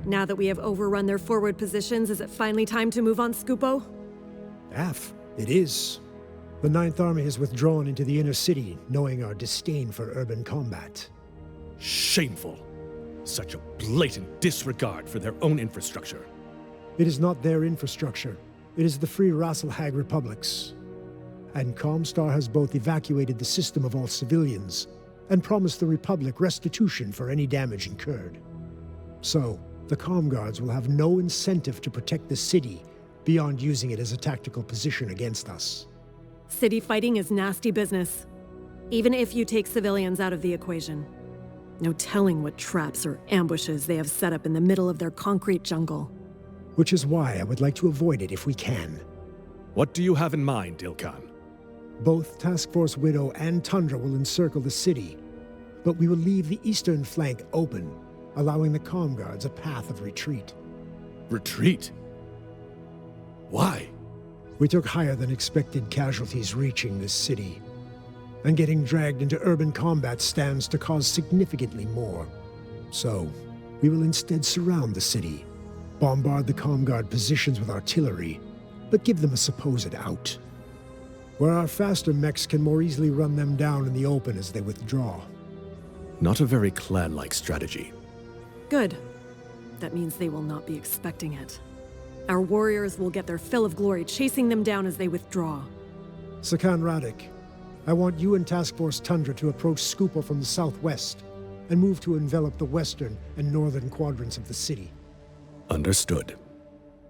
Now that we have overrun their forward positions, is it finally time to move on, Skupo? It is. The Ninth Army has withdrawn into the inner city, knowing our disdain for urban combat. Shameful. Such a blatant disregard for their own infrastructure. It is not their infrastructure. It is the Free Rasselhag Republic's. And ComStar has both evacuated the system of all civilians and promised the Republic restitution for any damage incurred. So, the Com Guards will have no incentive to protect the city beyond using it as a tactical position against us. City fighting is nasty business, even if you take civilians out of the equation. No telling what traps or ambushes they have set up in the middle of their concrete jungle. Which is why I would like to avoid it if we can. What do you have in mind, ilKhan? Both Task Force Widow and Tundra will encircle the city, but we will leave the eastern flank open, allowing the Com Guards a path of retreat. Retreat? Why? We took higher than expected casualties reaching this city, and getting dragged into urban combat stands to cause significantly more. So, we will instead surround the city, bombard the Com Guard positions with artillery, but give them a supposed out, where our faster mechs can more easily run them down in the open as they withdraw. Not a very clan-like strategy. Good. That means they will not be expecting it. Our warriors will get their fill of glory chasing them down as they withdraw. Sakan Radik, I want you and Task Force Tundra to approach Skupo from the southwest and move to envelop the western and northern quadrants of the city. Understood.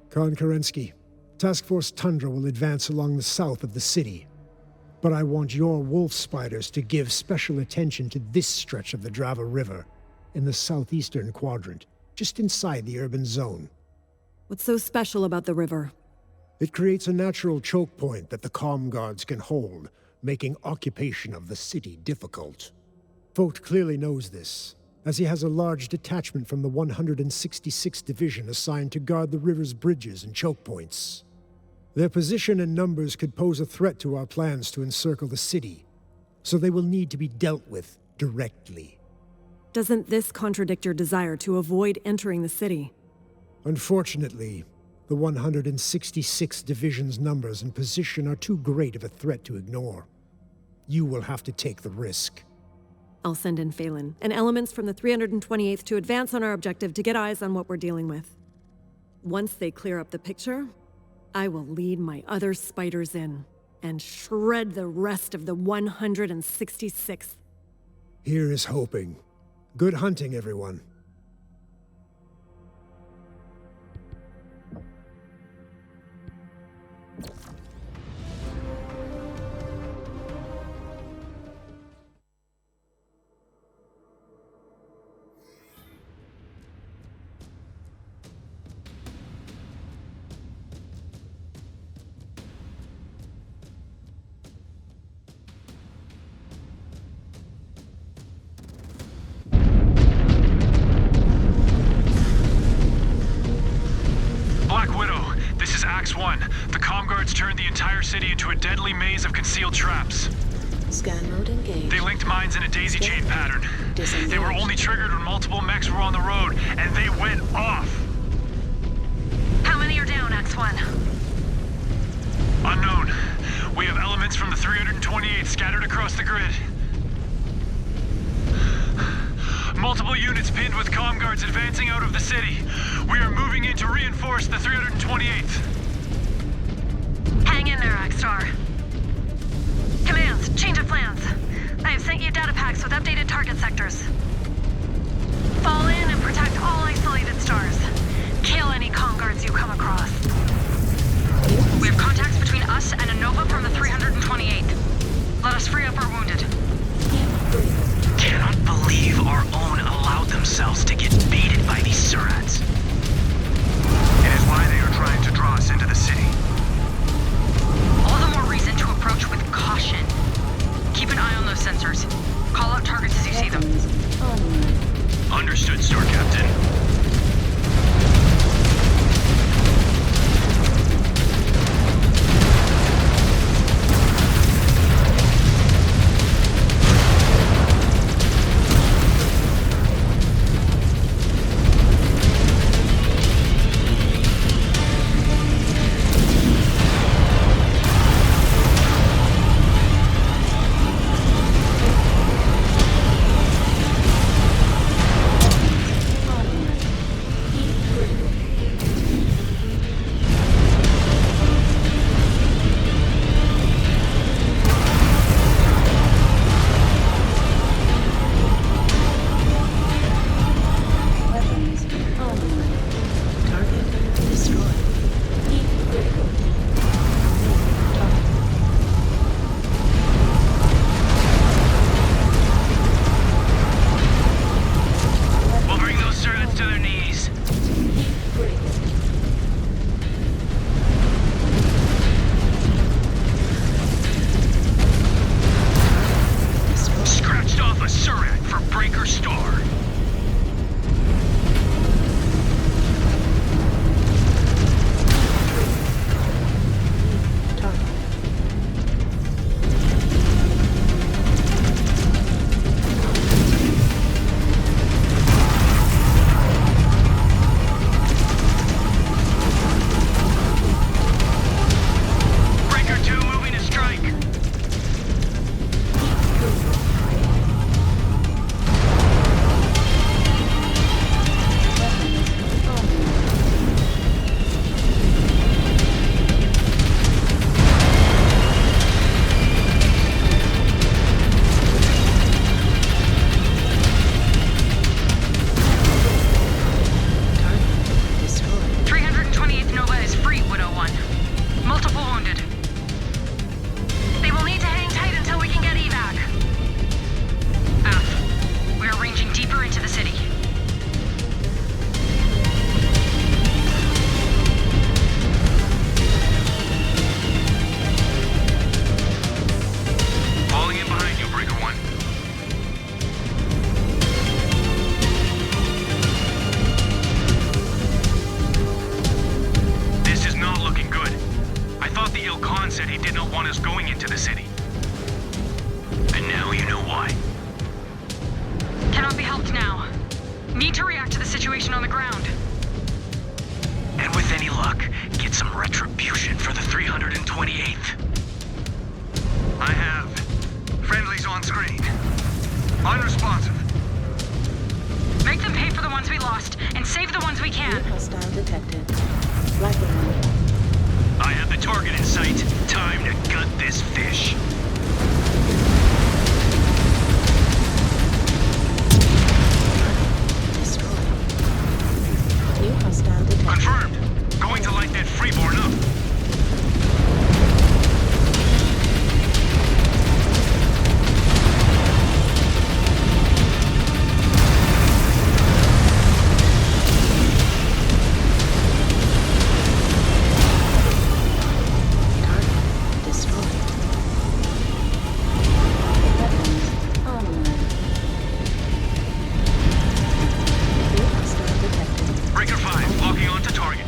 Khan Kerensky, Task Force Tundra will advance along the south of the city, but I want your wolf spiders to give special attention to this stretch of the Drava River in the southeastern quadrant, just inside the urban zone. What's so special about the river? It creates a natural choke point that the Com Guards can hold, making occupation of the city difficult. Vogt clearly knows this, as he has a large detachment from the 166th Division assigned to guard the river's bridges and choke points. Their position and numbers could pose a threat to our plans to encircle the city, so they will need to be dealt with directly. Doesn't this contradict your desire to avoid entering the city? Unfortunately, the 166th Division's numbers and position are too great of a threat to ignore. You will have to take the risk. I'll send in Phelan and elements from the 328th to advance on our objective to get eyes on what we're dealing with. Once they clear up the picture, I will lead my other spiders in and shred the rest of the 166th. Here is hoping. Good hunting, everyone. The Com Guards turned the entire city into a deadly maze of concealed traps. Scan mode engaged. They linked mines in a daisy chain pattern. They were only triggered when multiple mechs were on the road, and they went off! How many are down, X1? Unknown. We have elements from the 328 scattered across the grid. Multiple units pinned with Com Guards advancing out of the city. We are moving in to reinforce the 328th. Hang in there, X-Star. Commands, change of plans. I have sent you data packs with updated target sectors. Fall in and protect all isolated stars. Kill any Com Guards you come across. We have contacts between us and a Nova from the 328th. Let us free up our wounded. Cannot believe our own allowed themselves to get baited by these Surats. It is why they are trying to draw us into the city. All the more reason to approach with caution. Keep an eye on those sensors. Call out targets as you see them. Understood, Star Captain. they did not want us going into the city. And now you know why. Cannot be helped now. Need to react to the situation on the ground. And with any luck, get some retribution for the 328th. I have. Friendlies on screen. Unresponsive. Make them pay for the ones we lost, and save the ones we New can. hostile detected. Rifle. I have the target in sight. Time to gut this fish. Destroyed. New hostile detected. Confirmed. Going to light that freeborn up. Breaker 5, locking on to target.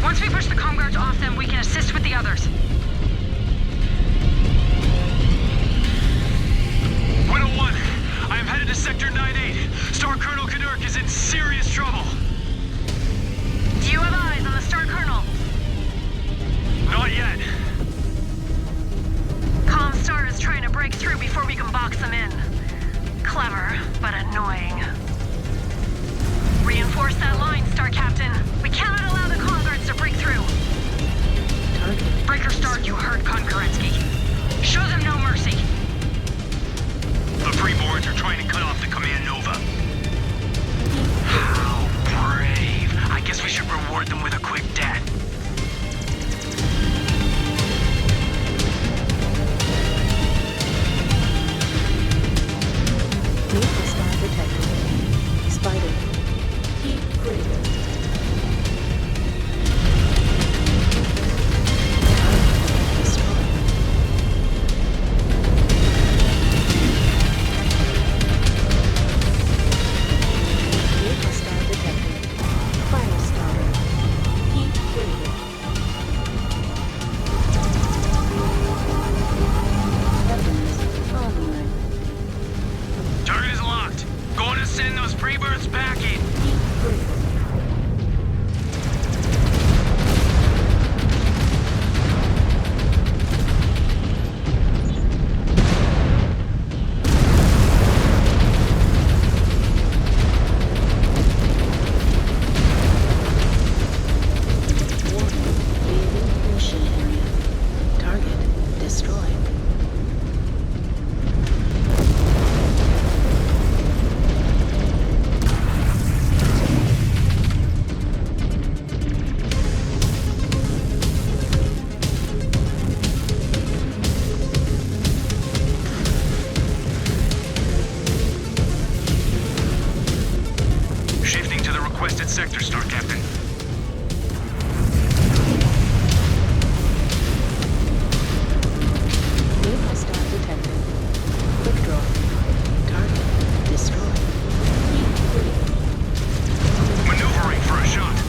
Once we push the comm guards off them, we can assist with the others. Widow 1, I am headed to Sector 9-8. Star Colonel Kadurk is in serious trouble. Do you have eyes on the Star Colonel? Not yet. ComStar is trying to break through before we can box them in. Clever, but annoying. Reinforce that line, Star Captain. We cannot allow the comm guards to break through. Breaker Start, you heard Kerensky. Show them no mercy. The Freeborns are trying to cut off the Command Nova. How brave. I guess we should reward them with a quick death. New hostile detected. Spider. Heat critical. Destroyed. sector, Star Captain. New hostile detected. Withdraw. Target destroyed. Maneuvering for a shot.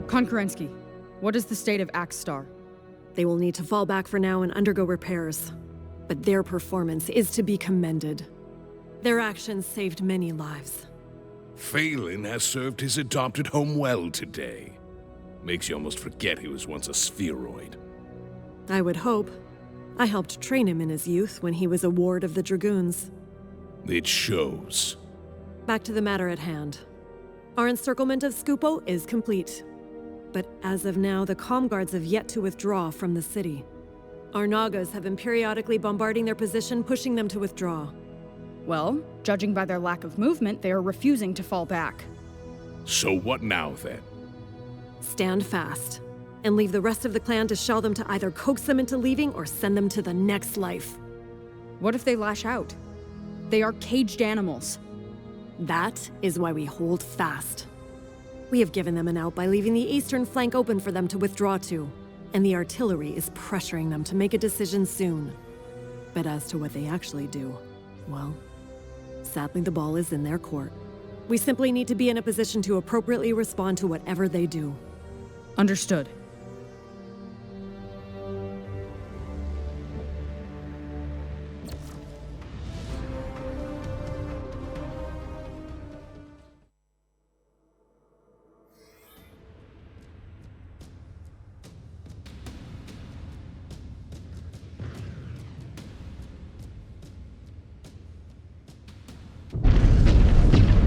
Kerensky, what is the state of Star? They will need to fall back for now and undergo repairs. But their performance is to be commended. Their actions saved many lives. Phelan has served his adopted home well today. Makes you almost forget he was once a spheroid. I would hope. I helped train him in his youth when he was a ward of the Dragoons. It shows. Back to the matter at hand. Our encirclement of Skupo is complete. But as of now, the comm guards have yet to withdraw from the city. Our Nagas have been periodically bombarding their position, pushing them to withdraw. Well, judging by their lack of movement, they are refusing to fall back. So what now, then? Stand fast, and leave the rest of the clan to shell them to either coax them into leaving or send them to the next life. What if they lash out? They are caged animals. That is why we hold fast. We have given them an out by leaving the eastern flank open for them to withdraw to, and the artillery is pressuring them to make a decision soon. But as to what they actually do, well, sadly the ball is in their court. We simply need to be in a position to appropriately respond to whatever they do. Understood.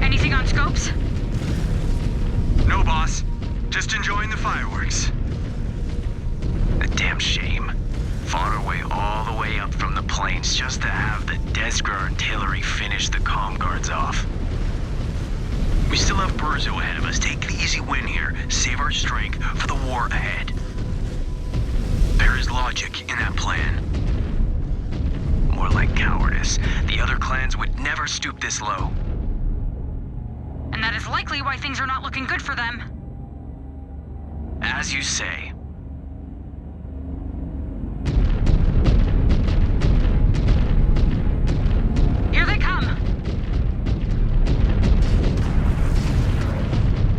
Anything on scopes? No, boss. Just enjoying the fireworks. A damn shame. Fought our way all the way up from the plains just to have the Desgrar artillery finish the comm guards off. We still have Burzo ahead of us. Take the easy win here. Save our strength for the war ahead. There is logic in that plan. More like cowardice. The other clans would never stoop this low. And that is likely why things are not looking good for them. As you say. Here they come!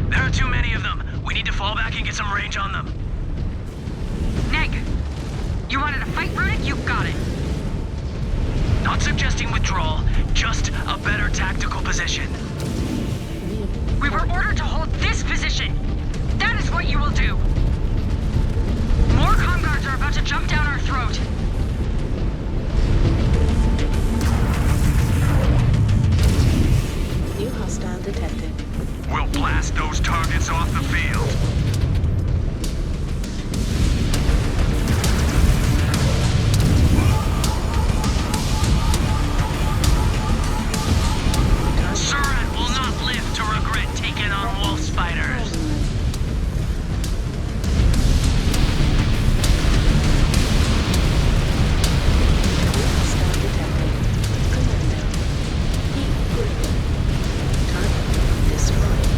There are too many of them. We need to fall back and get some range on them. Neg, you wanted a fight, Runic? You got it. Not suggesting withdrawal, just a better tactical position. We were ordered to hold this position. That is what you will do. More comm guards are about to jump down our throat. New hostile detected. We'll blast those targets off the field. Surat will not live to regret taking on wolf spiders. New hostile detected. Commando. Heat grid. Target destroyed.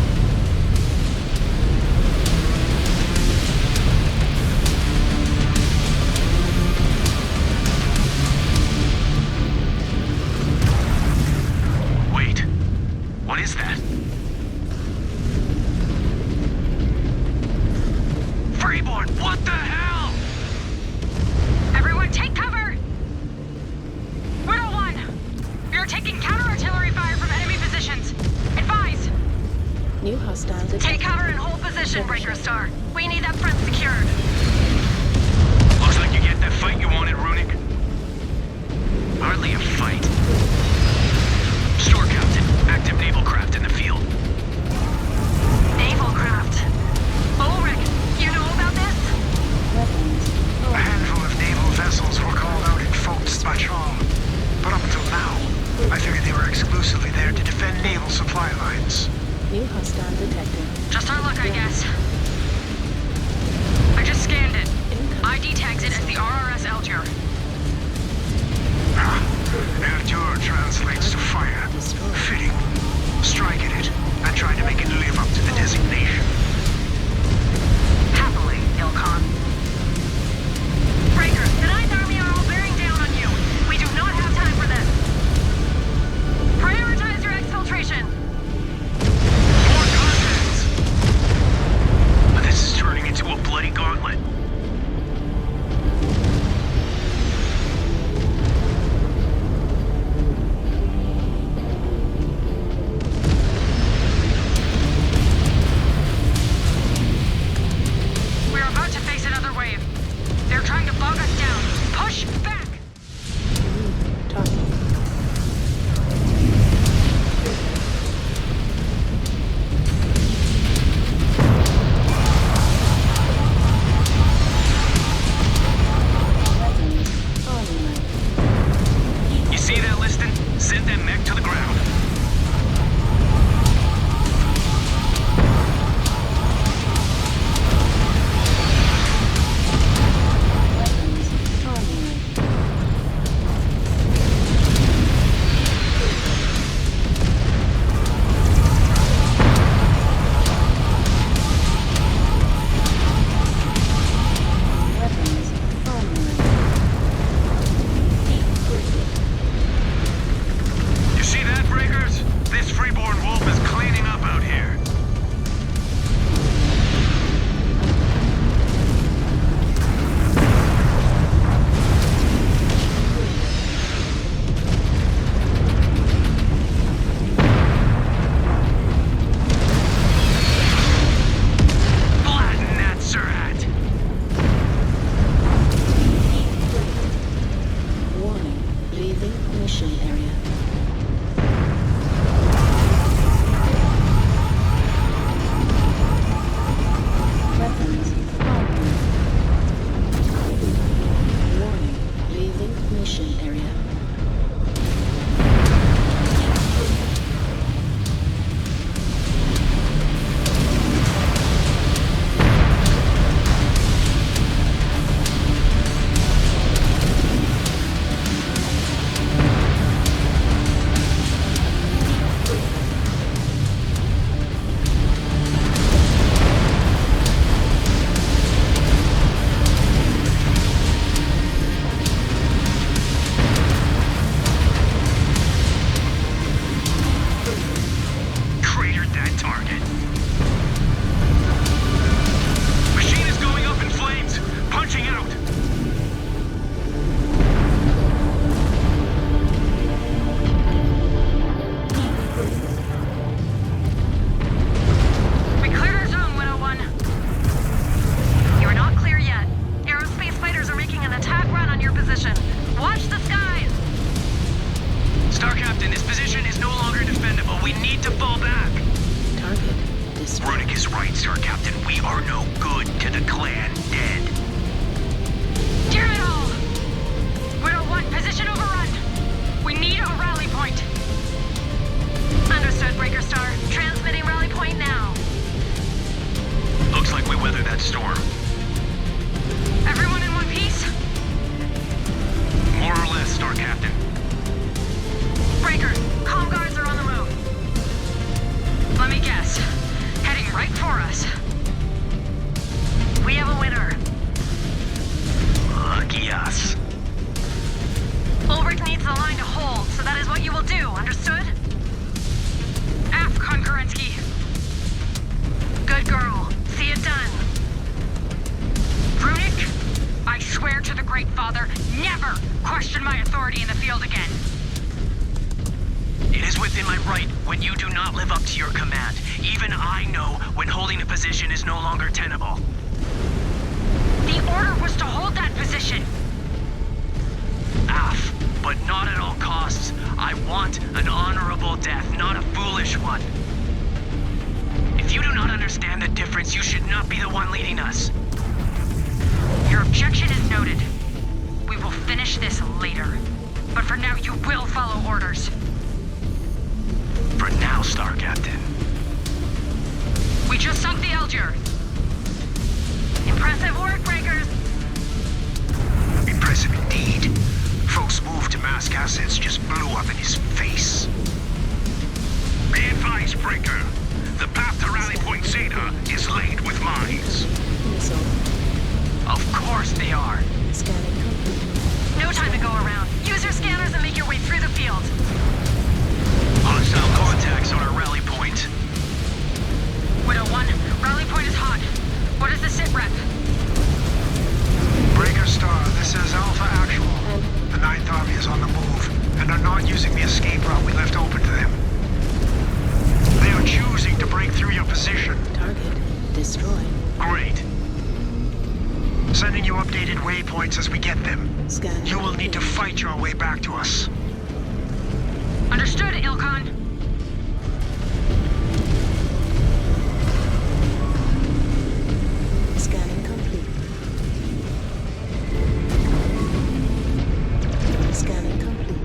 Wait, what is that? Freeborn, what the hell? Everyone take cover! Widow 1! We are taking counter-artillery fire from enemy positions. Advise! New hostile detected. Take cover and hold position, Breaker Star. We need that front secured. Looks like you get that fight you wanted, Runic. Hardly a fight. Store Captain, active naval craft in the field. Naval craft. Ulric, you know about this? Weapons. A handful of naval vessels were called out in Folt's patrol. But up until now, I figured they were exclusively there to defend naval supply lines. New hostile detected. Just our luck, I guess. I just scanned it. ID tags it as the RRS Algier. Eldure translates to fire. Fitting. Striking it, and trying to make it live up to the designation. Happily, ilKhan. Breaker, the Ninth Army are all bearing down on you. We do not have time for this. Prioritize your exfiltration. More contacts! But this is Send that mech to the ground. Understood, ilKhan. Scanning complete. Scanning complete.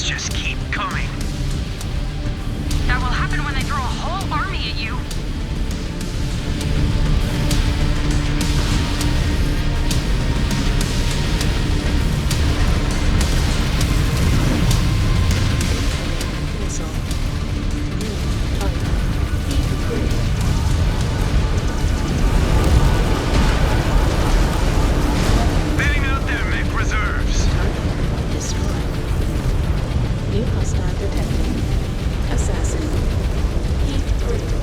just keep coming. That will happen when they throw a whole army at you. Letting out their mech reserves. Destroyed. New hostile detected. Assassin. Heat critical.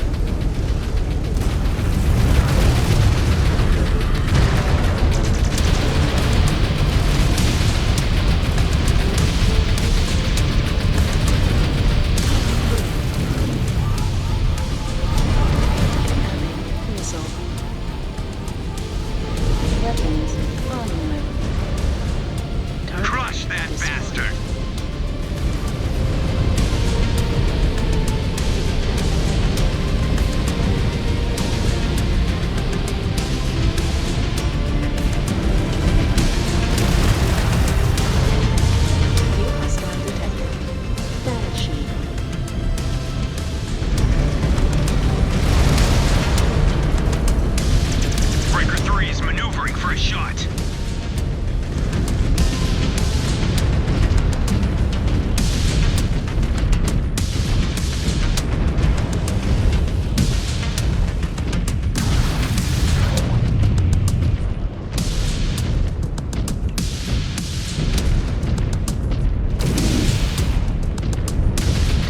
Incoming missile. Weapons online. Target Crush that destroyed. bastard. New hostile detected. Battle sheet. Breaker 3 is maneuvering for a shot.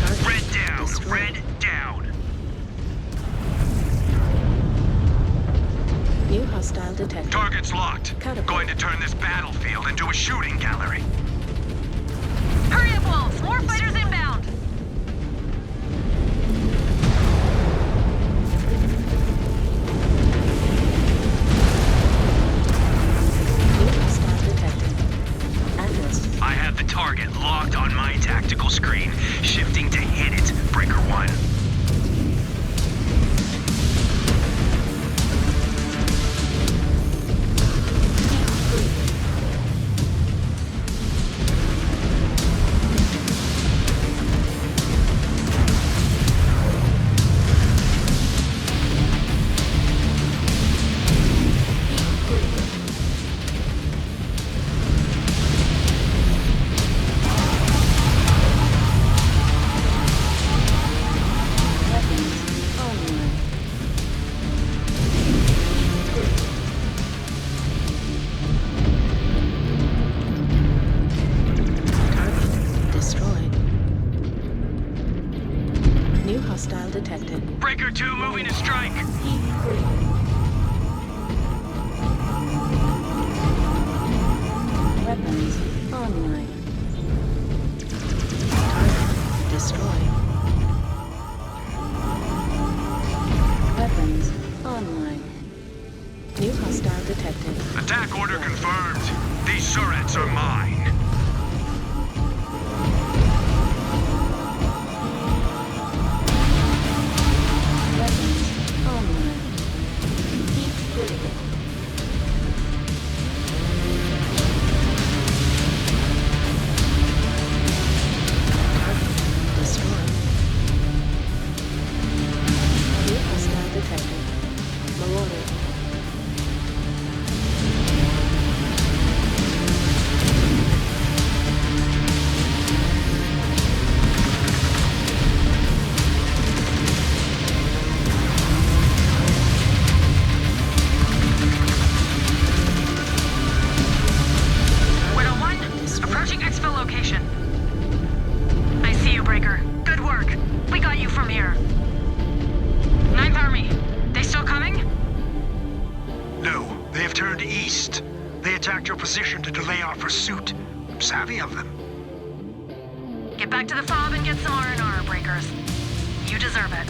Target Red down, destroyed. red down. New hostile detected. Target's locked. Catapult. Going to turn this battlefield into a shooting gallery. Hurry up, Wolves! More fighters inbound! New hostile detected. Atlas. I have the target locked on my tactical screen, shifting to hit it, Breaker 1. Weapons online. Target destroyed. New hostile detected. Breaker 2 moving to strike. Heat critical. Weapons online. Target destroyed. Weapons online. New hostile detected. Attack order confirmed. These turrets are mine. Weapons online. Heat critical. Target destroyed. New hostile detected. Marauder. Widow 1, approaching exfil location. I see you, Breaker. Good work. We got you from here. Ninth Army, they still coming? No, they have turned east. They attacked your position to delay our pursuit. Savvy of them. Get back to the fob and get some R&R, Breakers. You deserve it.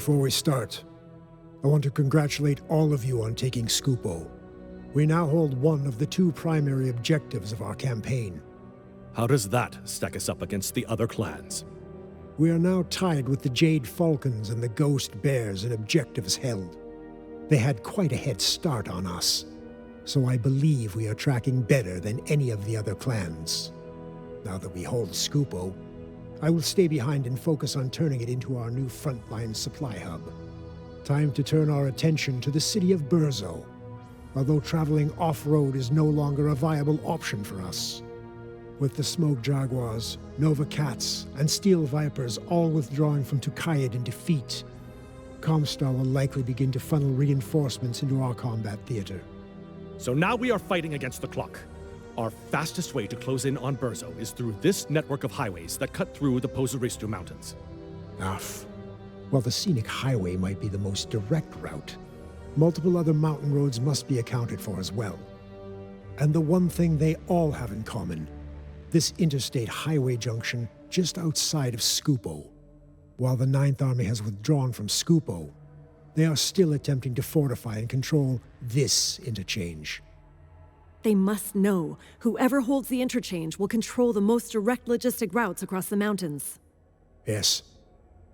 Before we start, I want to congratulate all of you on taking Skupo. We now hold one of the 2 primary objectives of our campaign. How does that stack us up against the other clans? We are now tied with the Jade Falcons and the Ghost Bears in objectives held. They had quite a head start on us, so I believe we are tracking better than any of the other clans. Now that we hold Skupo, I will stay behind and focus on turning it into our new frontline supply hub. Time to turn our attention to the city of Burzo, although traveling off-road is no longer a viable option for us. With the Smoke Jaguars, Nova Cats, and Steel Vipers all withdrawing from Tukayyid in defeat, ComStar will likely begin to funnel reinforcements into our combat theater. So now we are fighting against the clock. Our fastest way to close in on Burzo is through this network of highways that cut through the Pozoristu Mountains. While the scenic highway might be the most direct route, multiple other mountain roads must be accounted for as well. And the one thing they all have in common, this interstate highway junction just outside of Skupo. While the 9th Army has withdrawn from Skupo, they are still attempting to fortify and control this interchange. They must know whoever holds the interchange will control the most direct logistic routes across the mountains. Yes,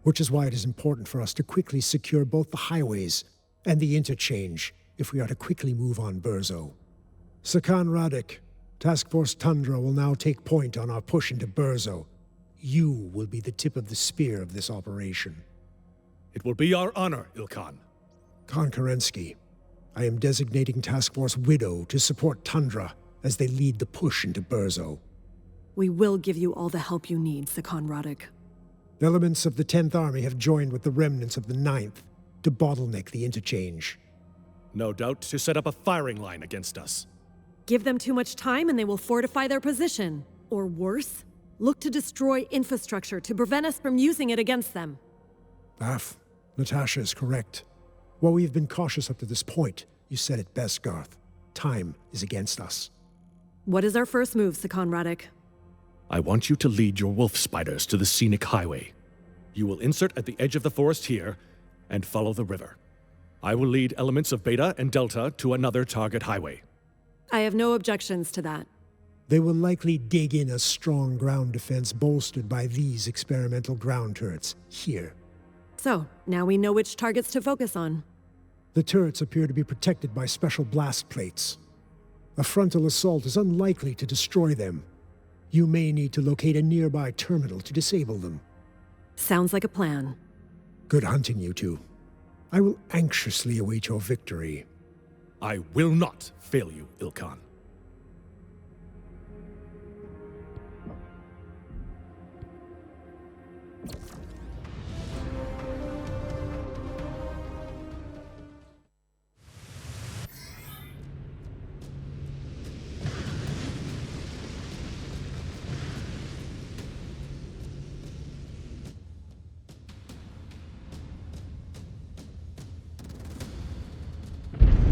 which is why it is important for us to quickly secure both the highways and the interchange if we are to quickly move on Burzo. Sakan Radek, Task Force Tundra will now take point on our push into Burzo. You will be the tip of the spear of this operation. It will be our honor, ilKhan. Khan Kerensky, I am designating Task Force Widow to support Tundra as they lead the push into Burzo. We will give you all the help you need, Sakan Radek. Elements of the 10th Army have joined with the remnants of the 9th to bottleneck the interchange. No doubt to set up a firing line against us. Give them too much time and they will fortify their position. Or worse, look to destroy infrastructure to prevent us from using it against them. Natasha is correct. While we have been cautious up to this point, you said it best, Garth. Time is against us. What is our first move, Sakan Radek? I want you to lead your wolf spiders to the scenic highway. You will insert at the edge of the forest here and follow the river. I will lead elements of Beta and Delta to another target highway. I have no objections to that. They will likely dig in a strong ground defense bolstered by these experimental ground turrets here. So, now we know which targets to focus on. The turrets appear to be protected by special blast plates. A frontal assault is unlikely to destroy them. You may need to locate a nearby terminal to disable them. Sounds like a plan. Good hunting, you two. I will anxiously await your victory. I will not fail you, ilKhan.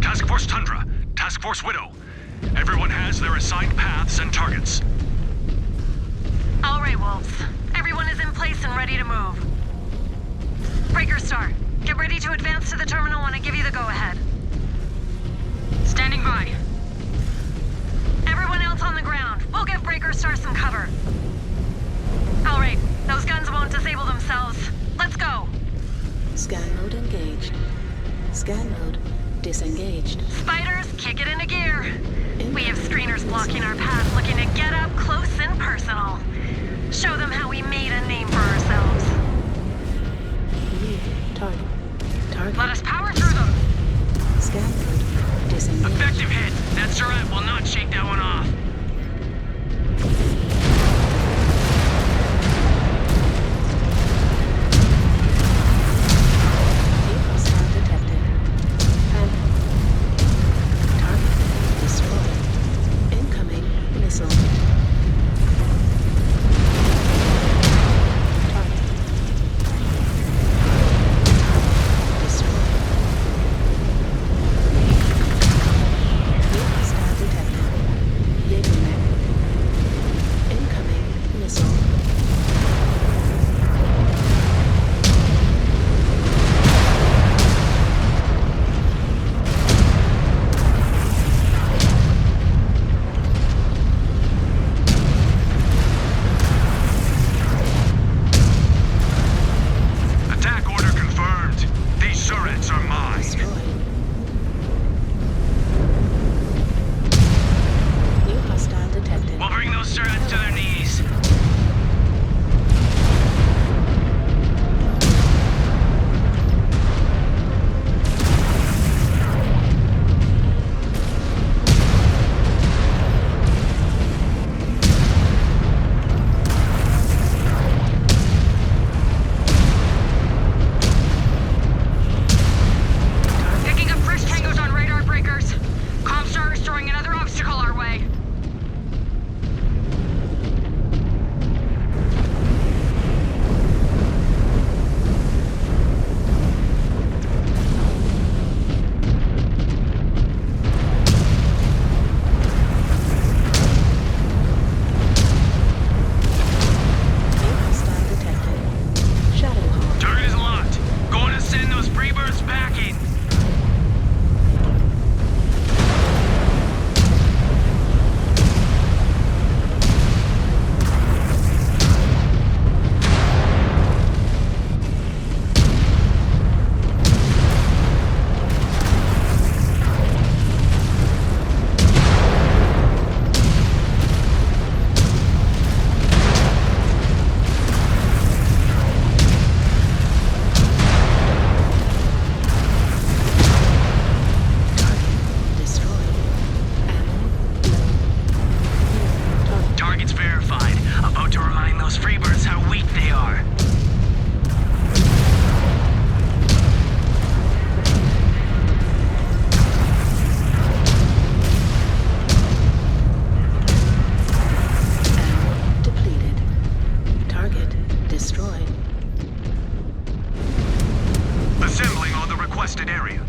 Task Force Tundra, Task Force Widow. Everyone has their assigned paths and targets. All right, Wolves. Everyone is in place and ready to move. Breaker Star, get ready to advance to the terminal when I give you the go-ahead. Standing by. Everyone else on the ground, we'll give Breaker Star some cover. All right, those guns won't disable themselves. Let's go. Scan mode engaged. Scan mode disengaged. Spiders, kick it into gear. We have screeners blocking our path looking to get up close and personal. Show them how we made a name for ourselves. New target. Target. Let us power through them. Scan mode disengaged. Effective hit. That Surratt will not shake that one off. requested area.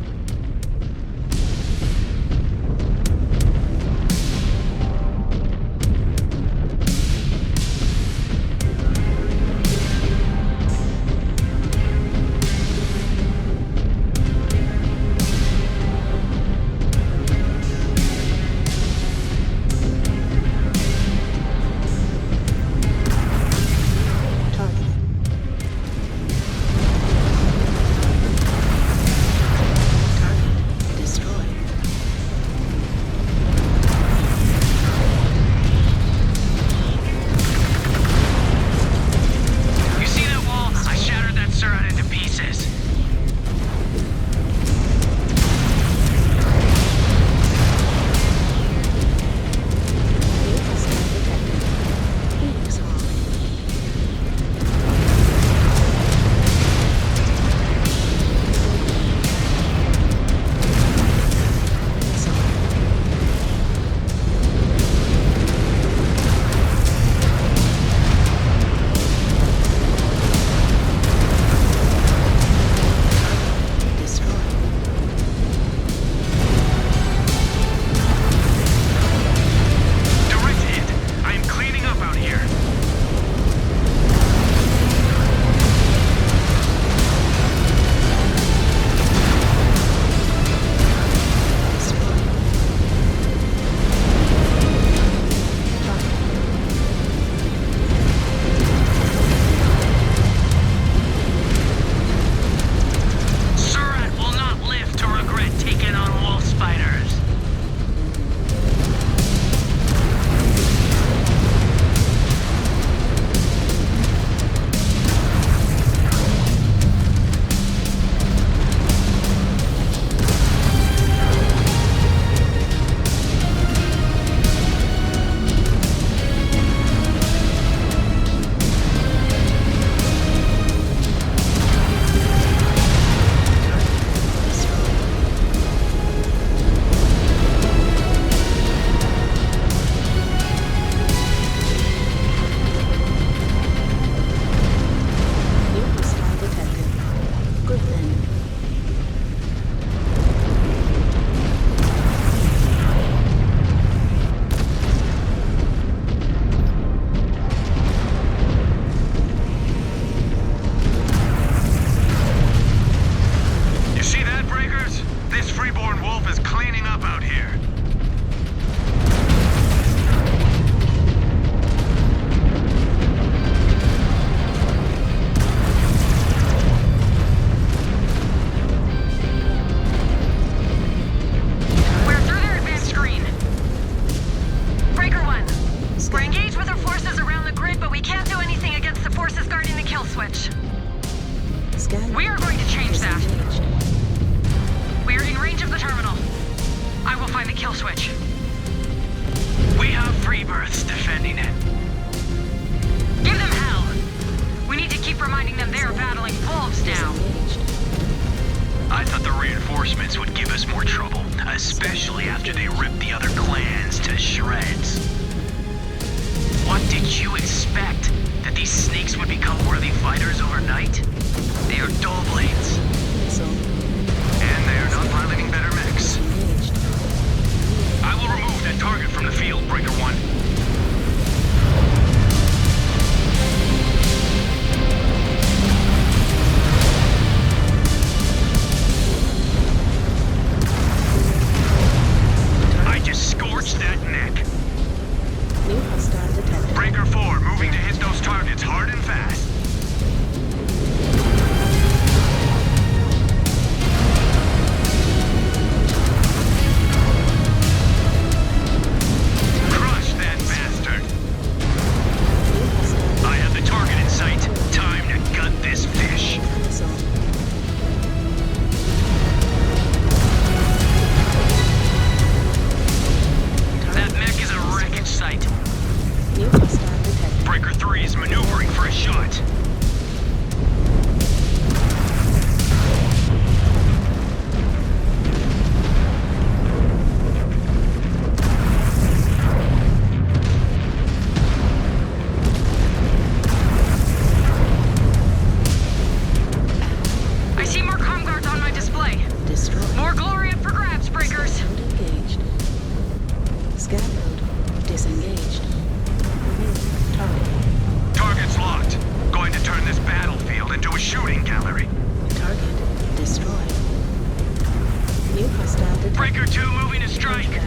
Especially after they ripped the other clans to shreds. What did you expect? That these snakes would become worthy fighters overnight? They are dull blades. And they are not piloting better mechs. I will remove that target from the field, Breaker 1. That neck. New hostile detected. Breaker 4 moving to hit those targets hard and fast. Breaker 2 moving to strike.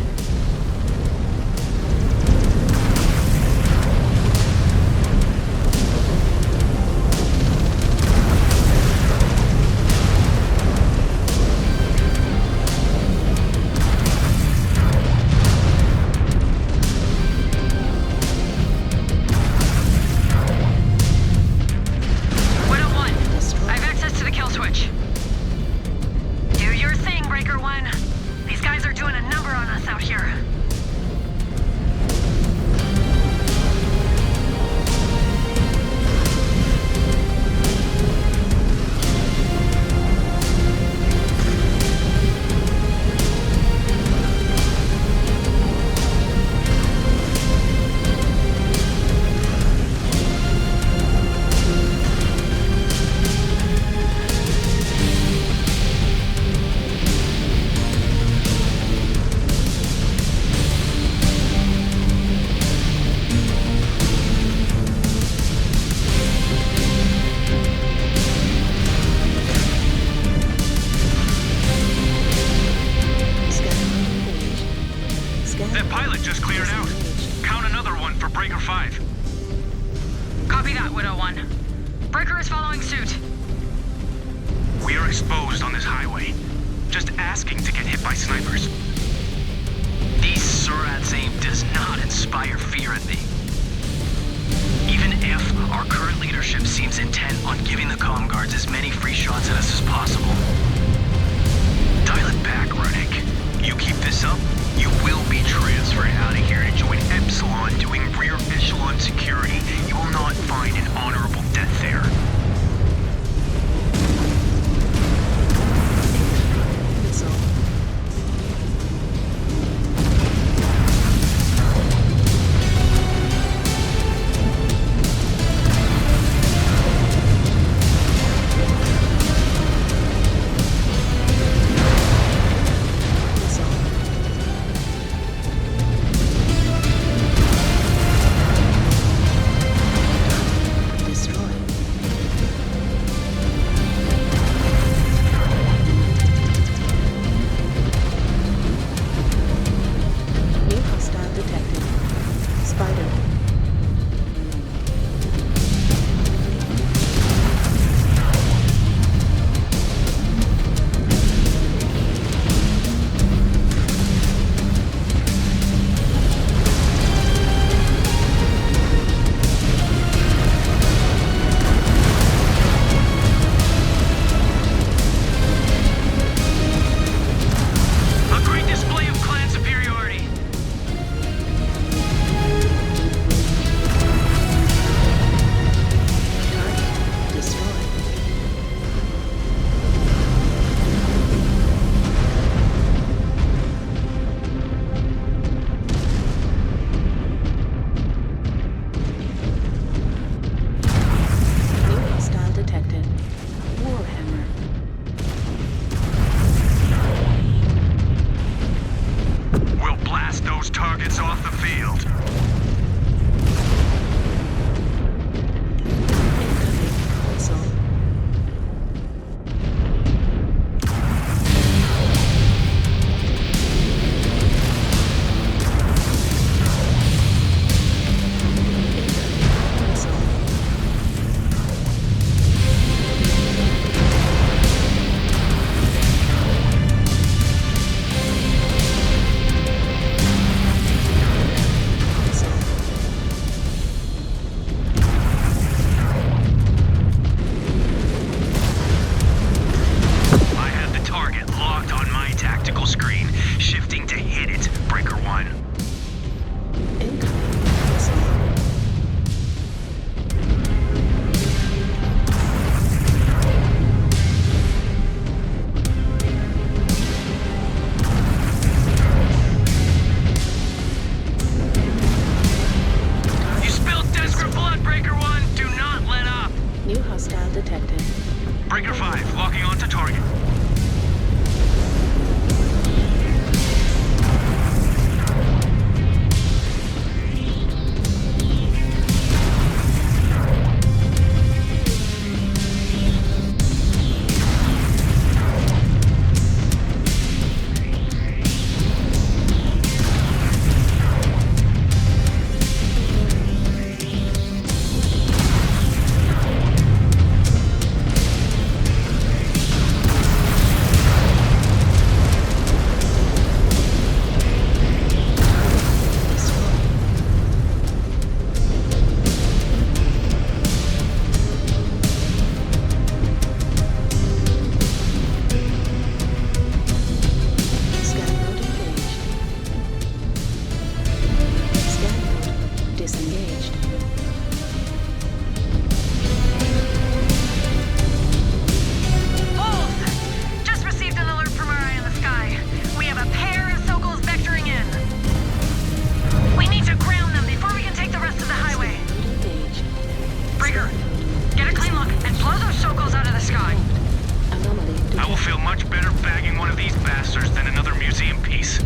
better bagging one of these bastards than another museum piece.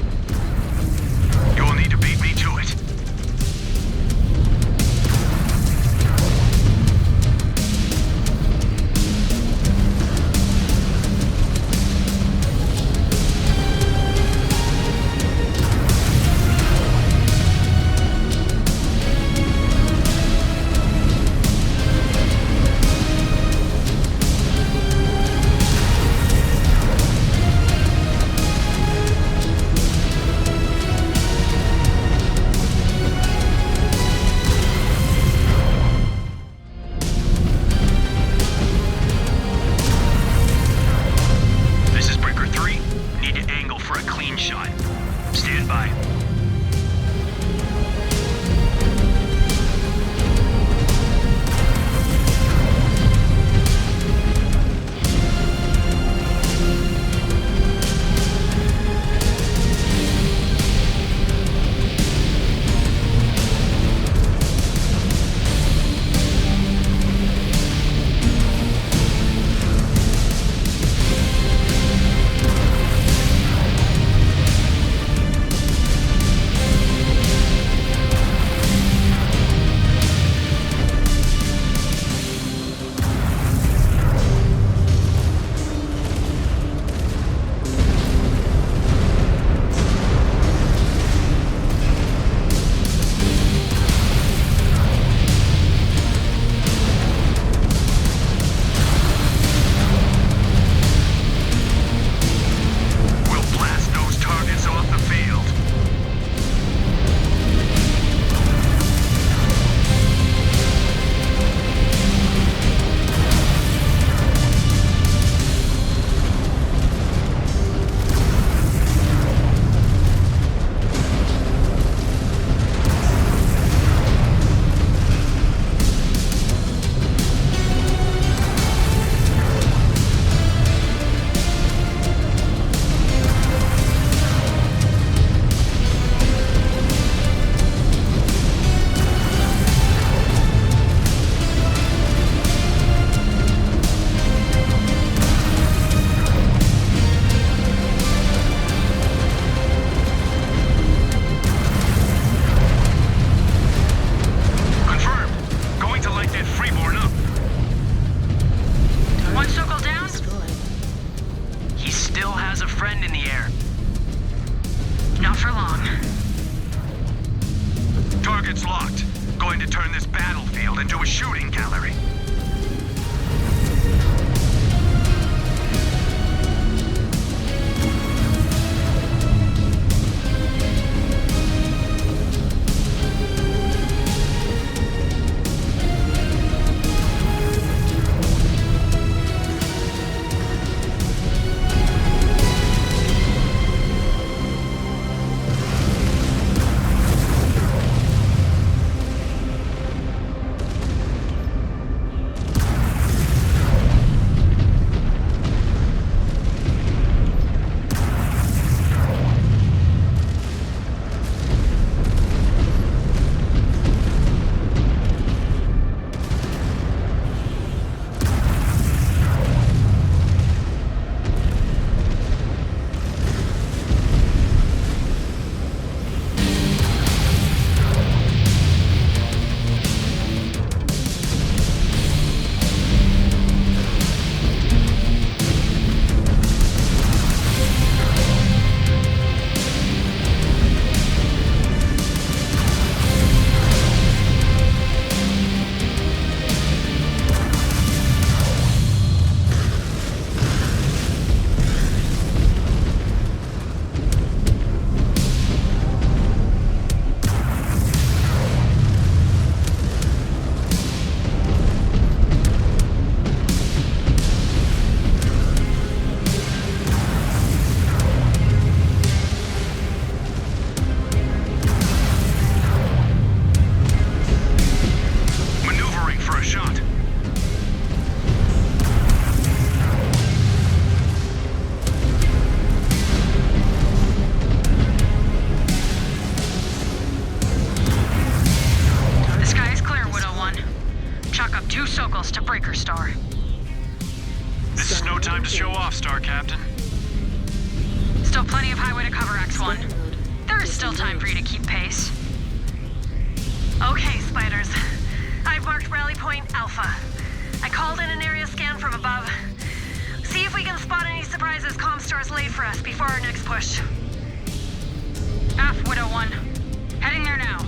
You will need to beat me to it. Target's locked. Going to turn this battlefield into a shooting gallery. This is no time to show off, Star Captain. Still plenty of highway to cover, X1. There is still time for you to keep pace. Okay, Spiders. I've marked Rally Point Alpha. I called in an area scan from above. See if we can spot any surprises ComStar's laid for us before our next push. Aft, Widow 1. Heading there now.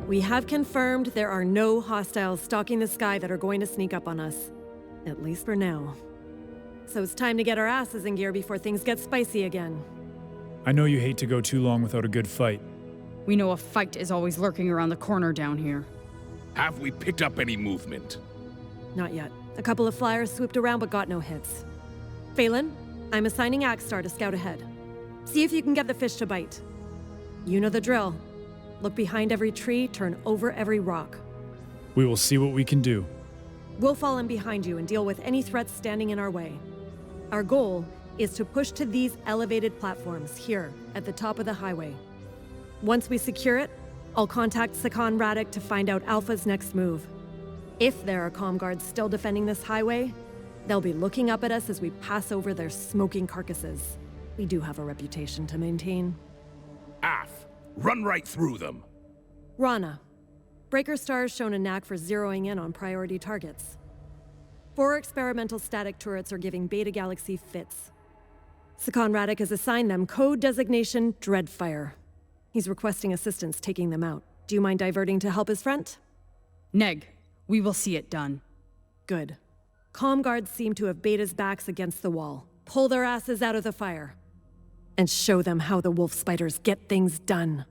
We have confirmed there are no hostiles stalking the sky that are going to sneak up on us. At least for now. So it's time to get our asses in gear before things get spicy again. I know you hate to go too long without a good fight. We know a fight is always lurking around the corner down here. Have we picked up any movement? Not yet. A couple of flyers swooped around but got no hits. Phelan, I'm assigning Axstar to scout ahead. See if you can get the fish to bite. You know the drill. Look behind every tree, turn over every rock. We will see what we can do. We'll fall in behind you and deal with any threats standing in our way. Our goal is to push to these elevated platforms here at the top of the highway. Once we secure it, I'll contact Sakon Radek to find out Alpha's next move. If there are comm guards still defending this highway, they'll be looking up at us as we pass over their smoking carcasses. We do have a reputation to maintain. Run right through them. Rana, Breaker Star's shown a knack for zeroing in on priority targets. 4 experimental static turrets are giving Beta Galaxy fits. Sakon Radek has assigned them code designation Dreadfire. He's requesting assistance taking them out. Do you mind diverting to help his friend? Neg, we will see it done. Good. Comm guards seem to have Beta's backs against the wall. Pull their asses out of the fire. And show them how the wolf spiders get things done.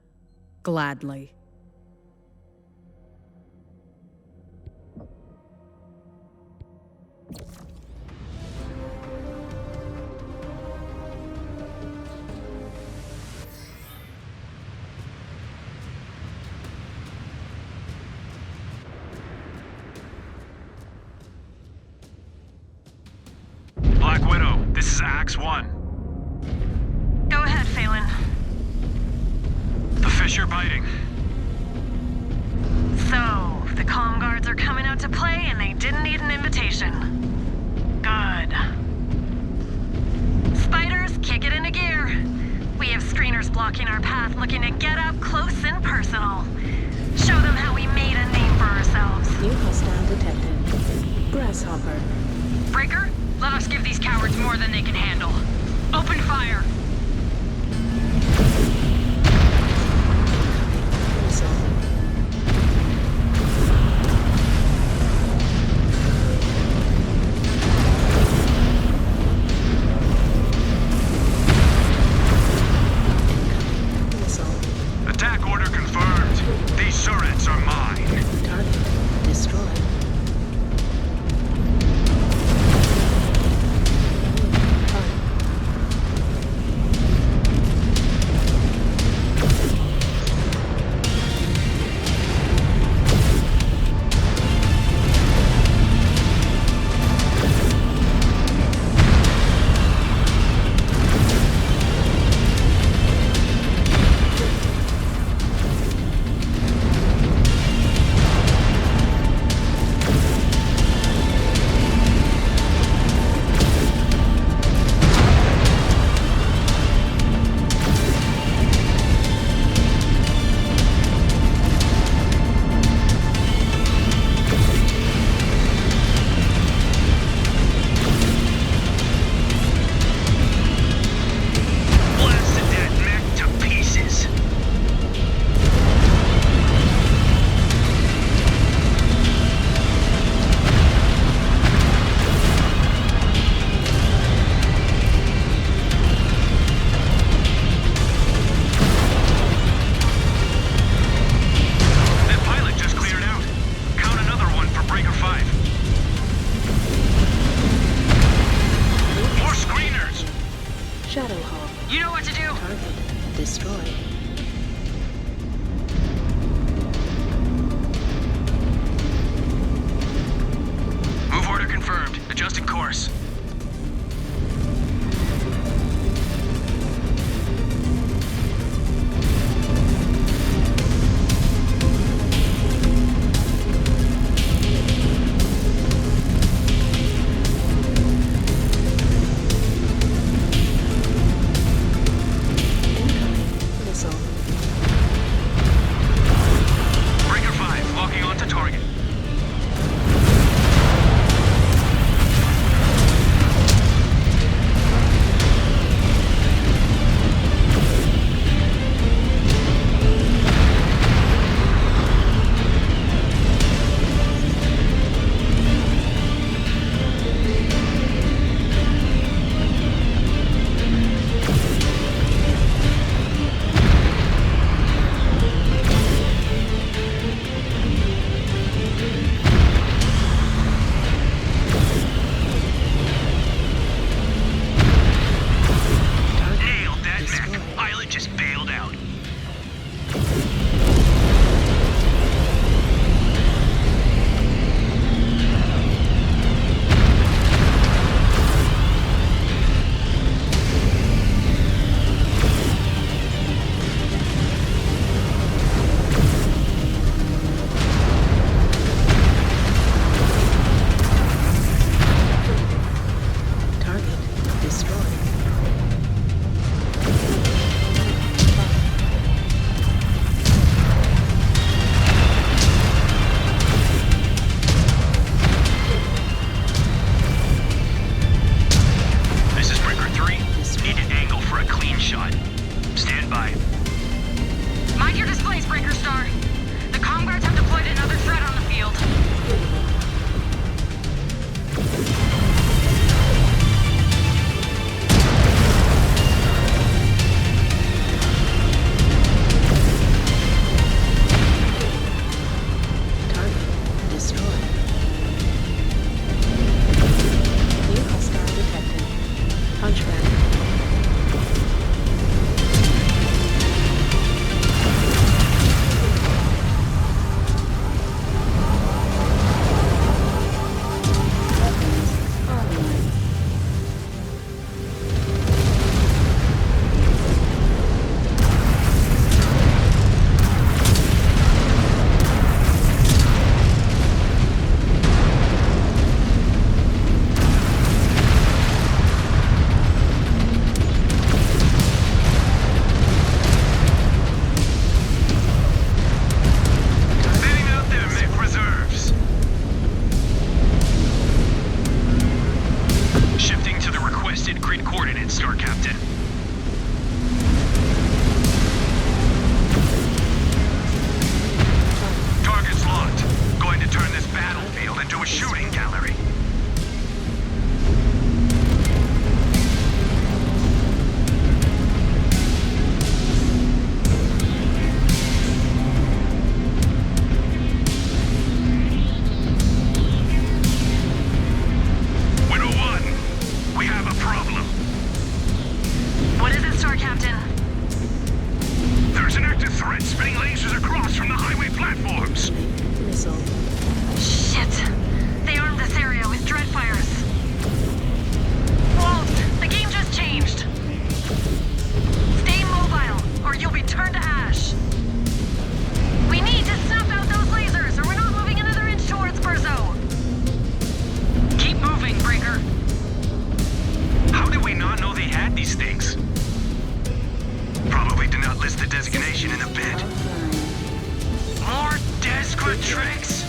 Gladly. Black Widow, this is Axe 1. Go ahead, Phelan. The fish are biting. So, the comm guards are coming out to play and they didn't need an invitation. looking to get up close and personal. Show them how we made a name for ourselves. New hostile detected. Grasshopper. Breaker, let us give these cowards more than they can handle. Open fire! Attack order confirmed. These turrets are mine. Target destroyed. it, Star Captain. Target's locked. Going to turn this battlefield into a shooting gallery. What is it, Star Captain? There's an active threat spinning lasers across from the highway platforms. Missile. Shit! They armed this area with dreadfires. Walt, the game just changed. Stay mobile, or you'll be turned to ash. We need to snuff out those lasers, or we're not moving another inch towards Burzo. Keep moving, Breaker. How did we not know they had these things? Probably did not list the designation in the bid. More desperate tricks?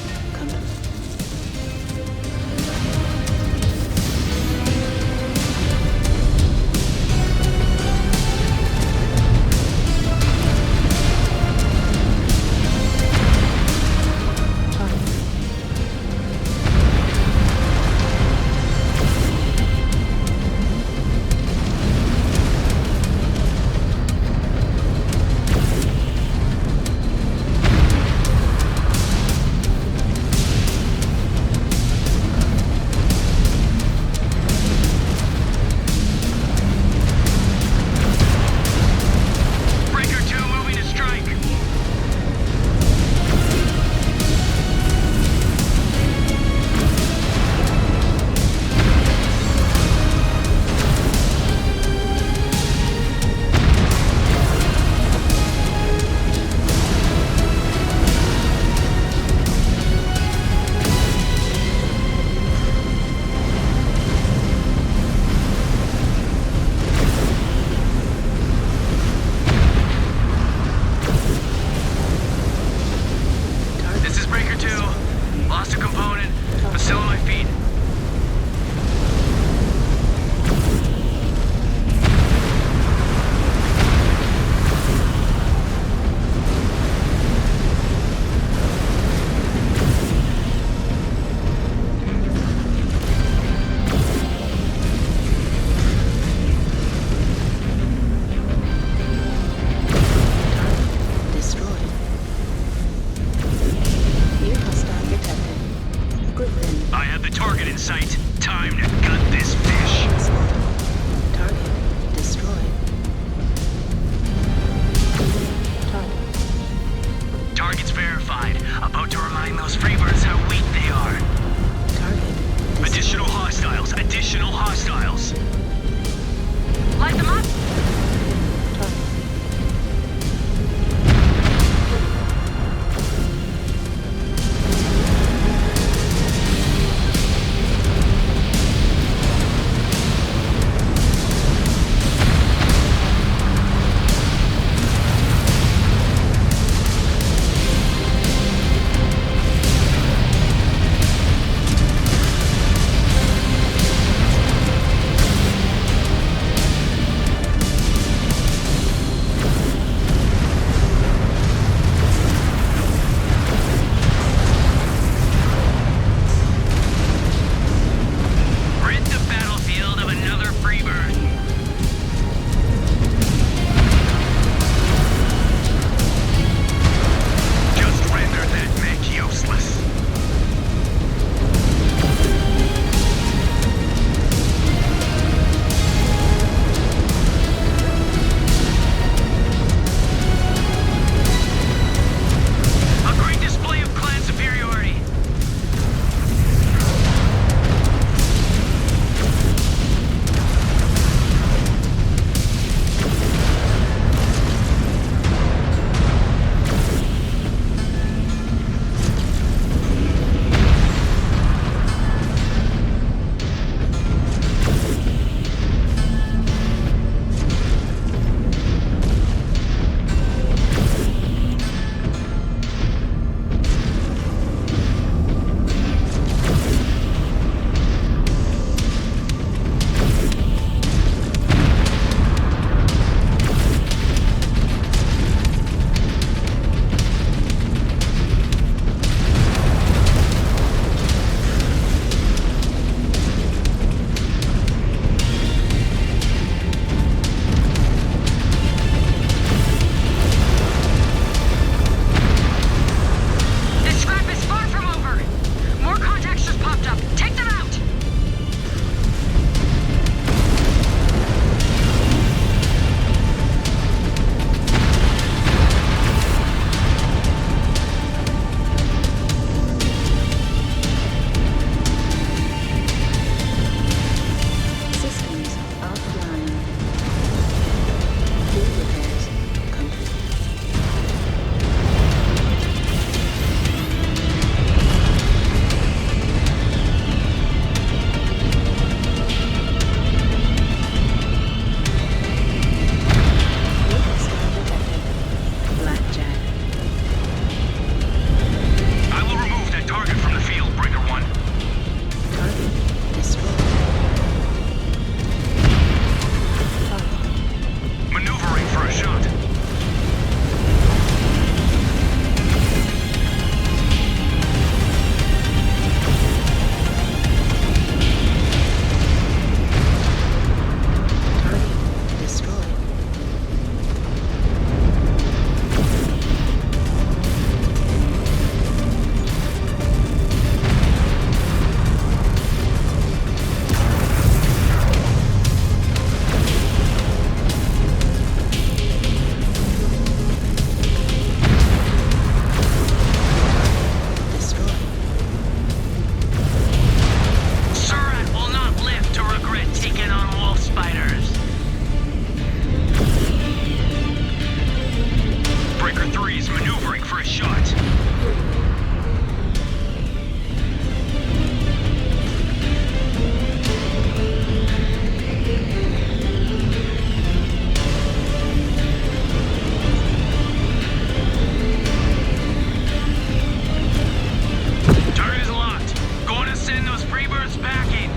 us backing!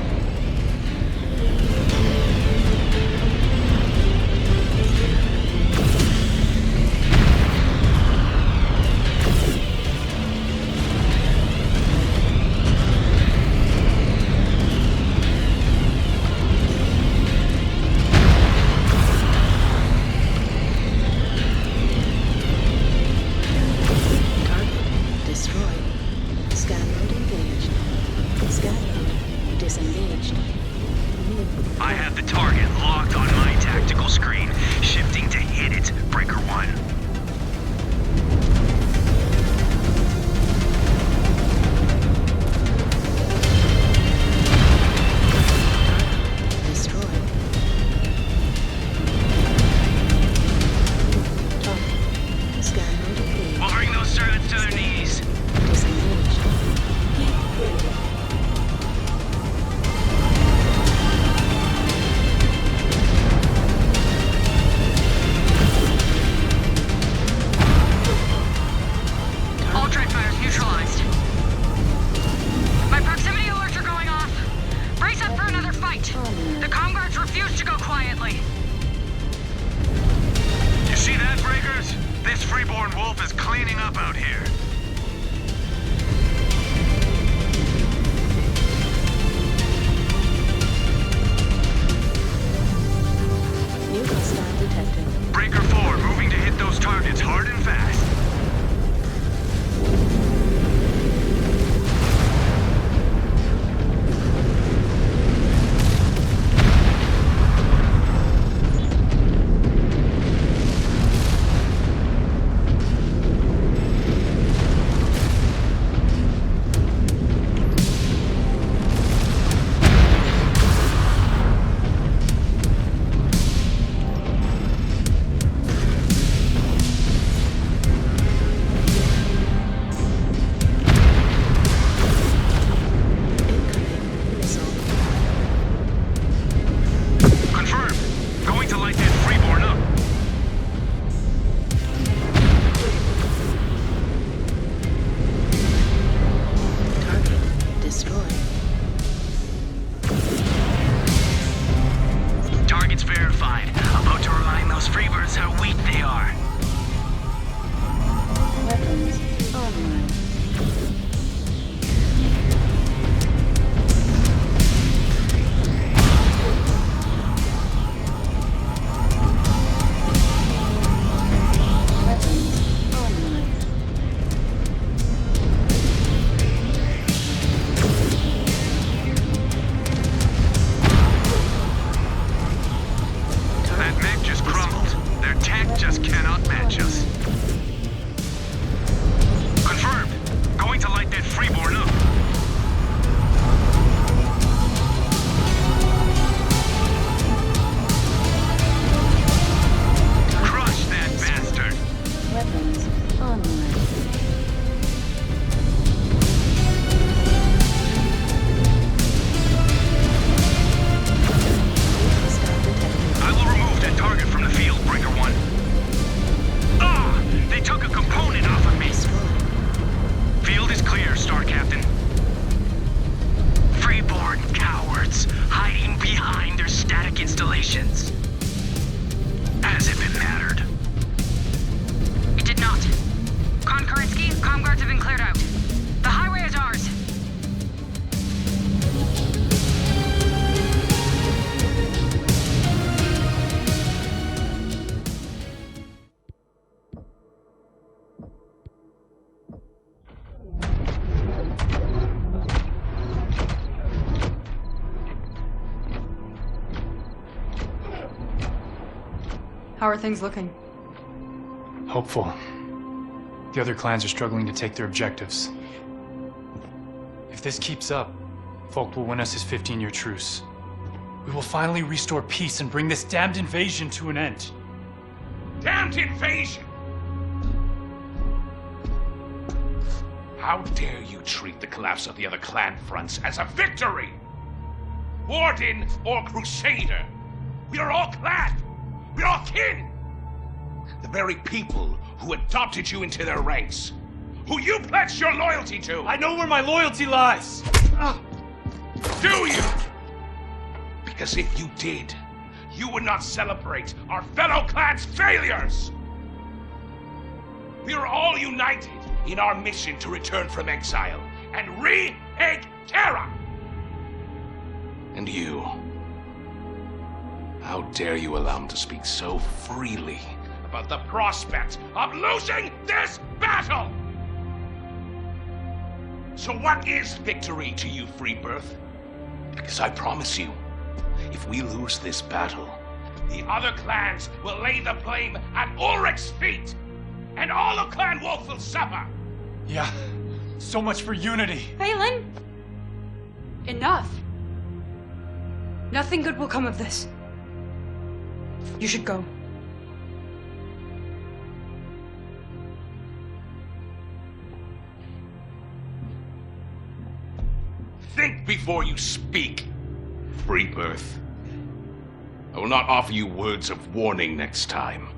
How are things looking? Hopeful. The other clans are struggling to take their objectives. If this keeps up, Folk will win us his 15-year truce. We will finally restore peace and bring this damned invasion to an end. Damned invasion! How dare you treat the collapse of the other clan fronts as a victory? Warden or Crusader, we are all clan! We're all kin! The very people who adopted you into their ranks, who you pledged your loyalty to! I know where my loyalty lies! Do you? Because if you did, you would not celebrate our fellow clan's failures! We are all united in our mission to return from exile and re-egg Terra! And you... how dare you allow him to speak so freely about the prospect of losing this battle? So what is victory to you, Freebirth? Because I promise you, if we lose this battle, the other clans will lay the blame at Ulric's feet, and all of Clan Wolf will suffer. Yeah, so much for unity. Phelan! Enough. Nothing good will come of this. You should go. Think before you speak, Freebirth. I will not offer you words of warning next time.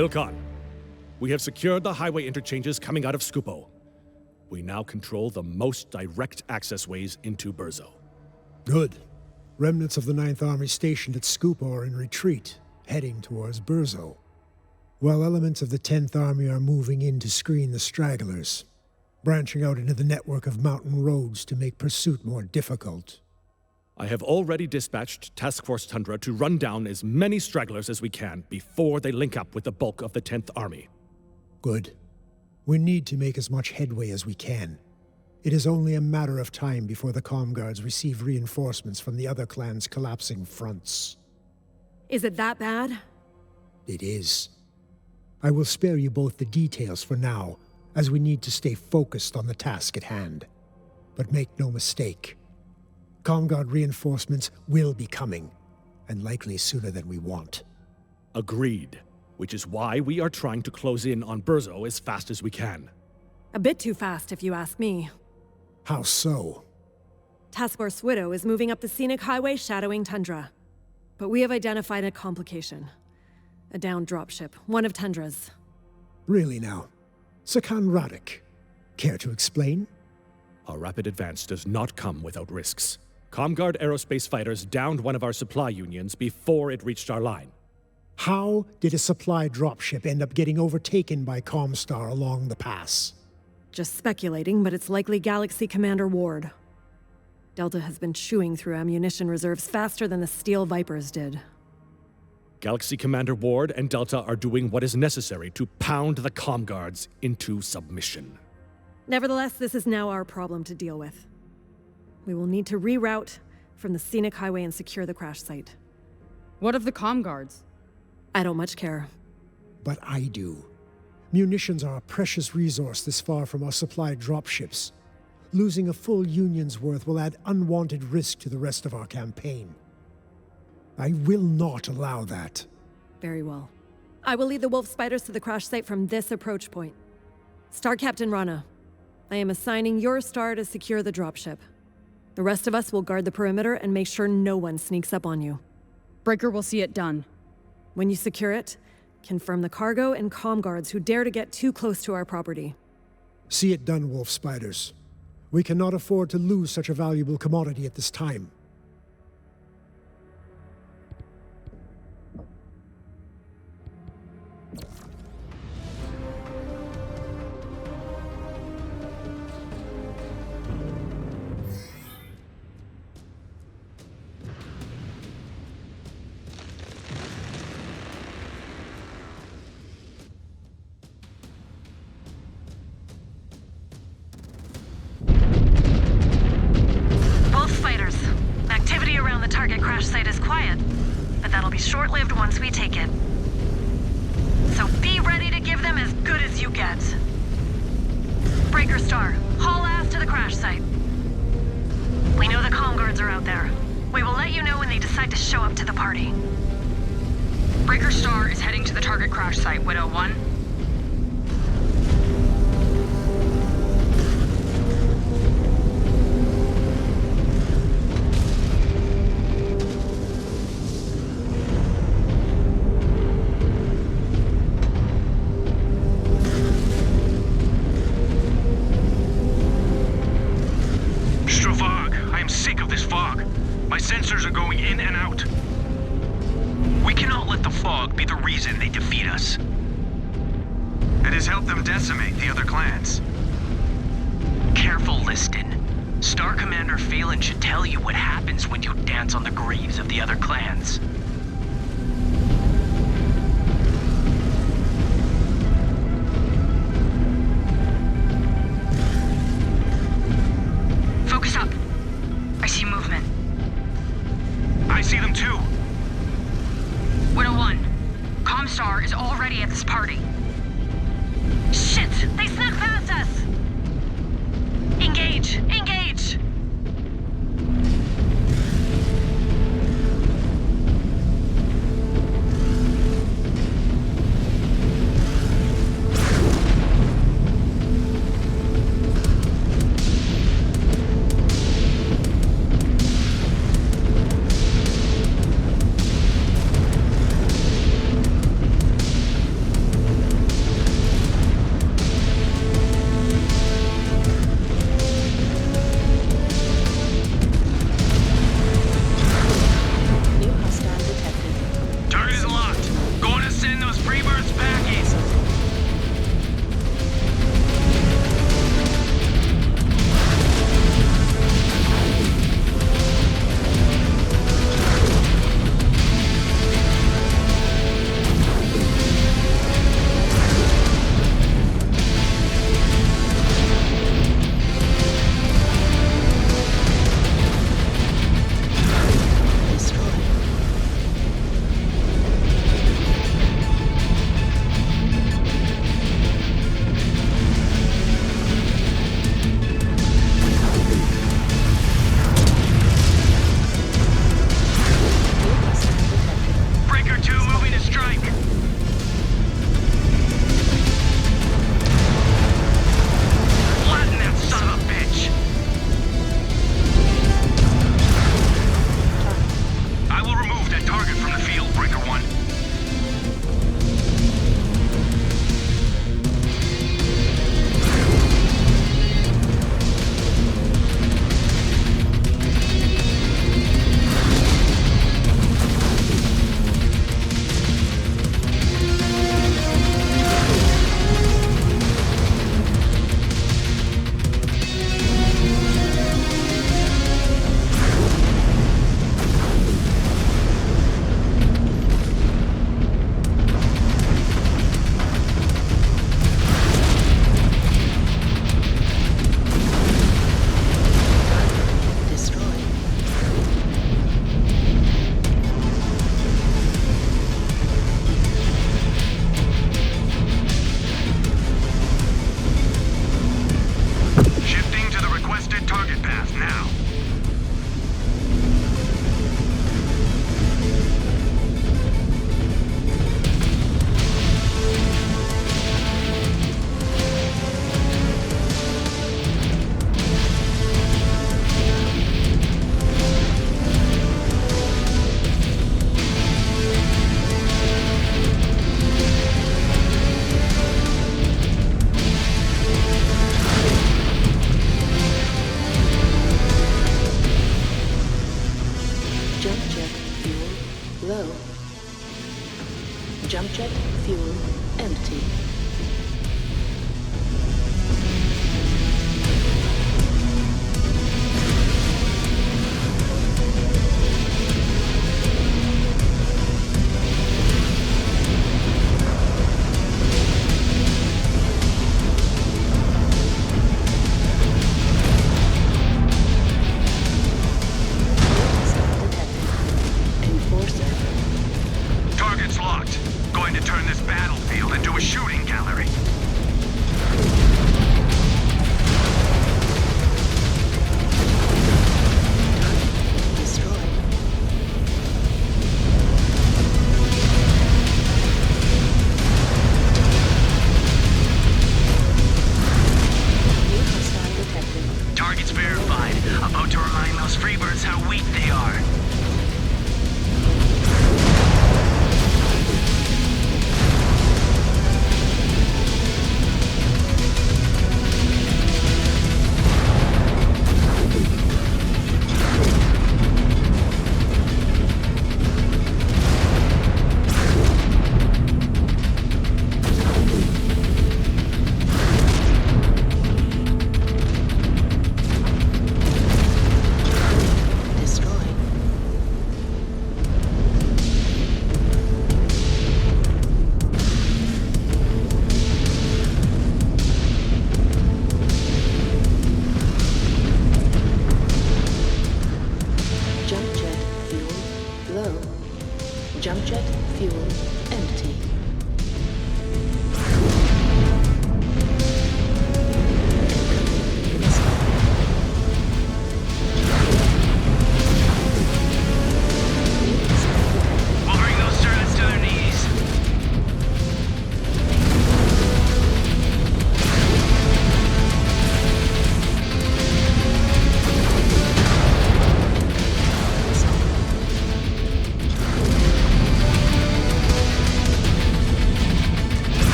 ilKhan, we have secured the highway interchanges coming out of Skupo. We now control the most direct access ways into Burzo. Good. Remnants of the 9th Army stationed at Skupo are in retreat, heading towards Burzo, while elements of the 10th Army are moving in to screen the stragglers, branching out into the network of mountain roads to make pursuit more difficult. I have already dispatched Task Force Tundra to run down as many stragglers as we can before they link up with the bulk of the 10th Army. Good. We need to make as much headway as we can. It is only a matter of time before the comm guards receive reinforcements from the other clans' collapsing fronts. Is it that bad? It is. I will spare you both the details for now, as we need to stay focused on the task at hand. But make no mistake, ComGuard reinforcements will be coming, and likely sooner than we want. Agreed. Which is why we are trying to close in on Burzo as fast as we can. A bit too fast, if you ask me. How so? Task Force Widow is moving up the scenic highway shadowing Tundra. But we have identified a complication. A downed dropship, one of Tundra's. Really now? Sakan Radek. Care to explain? Our rapid advance does not come without risks. ComGuard aerospace fighters downed one of our supply unions before it reached our line. How did a supply dropship end up getting overtaken by ComStar along the pass? Just speculating, but it's likely Galaxy Commander Ward. Delta has been chewing through ammunition reserves faster than the Steel Vipers did. Galaxy Commander Ward and Delta are doing what is necessary to pound the ComGuards into submission. Nevertheless, this is now our problem to deal with. We will need to reroute from the scenic highway and secure the crash site. What of the comm guards? I don't much care. But I do. Munitions are a precious resource this far from our supply dropships. Losing a full union's worth will add unwanted risk to the rest of our campaign. I will not allow that. Very well. I will lead the Wolf Spiders to the crash site from this approach point. Star Captain Rana, I am assigning your star to secure the dropship. The rest of us will guard the perimeter and make sure no one sneaks up on you. Breaker will see it done. When you secure it, Confirm the cargo and comm guards who dare to get too close to our property. See it done, Wolf Spiders. We cannot afford to lose such a valuable commodity at this time. Short-lived once we take it. So be ready to give them as good as you get. Breaker Star, haul ass to the crash site. We know the comm guards are out there. We will let you know when they decide to show up to the party. Breaker Star is heading to the target crash site, Widow 1. Sensors are going in and out. We cannot let the fog be the reason they defeat us. It has helped them decimate the other clans. Careful, Liston. Star Commander Phelan should tell you what happens when you dance on the graves of the other clans. Focus up. I see movement. I see them too. Widow 1, ComStar is already at this party. Shit! They snuck past us! Engage! Engage!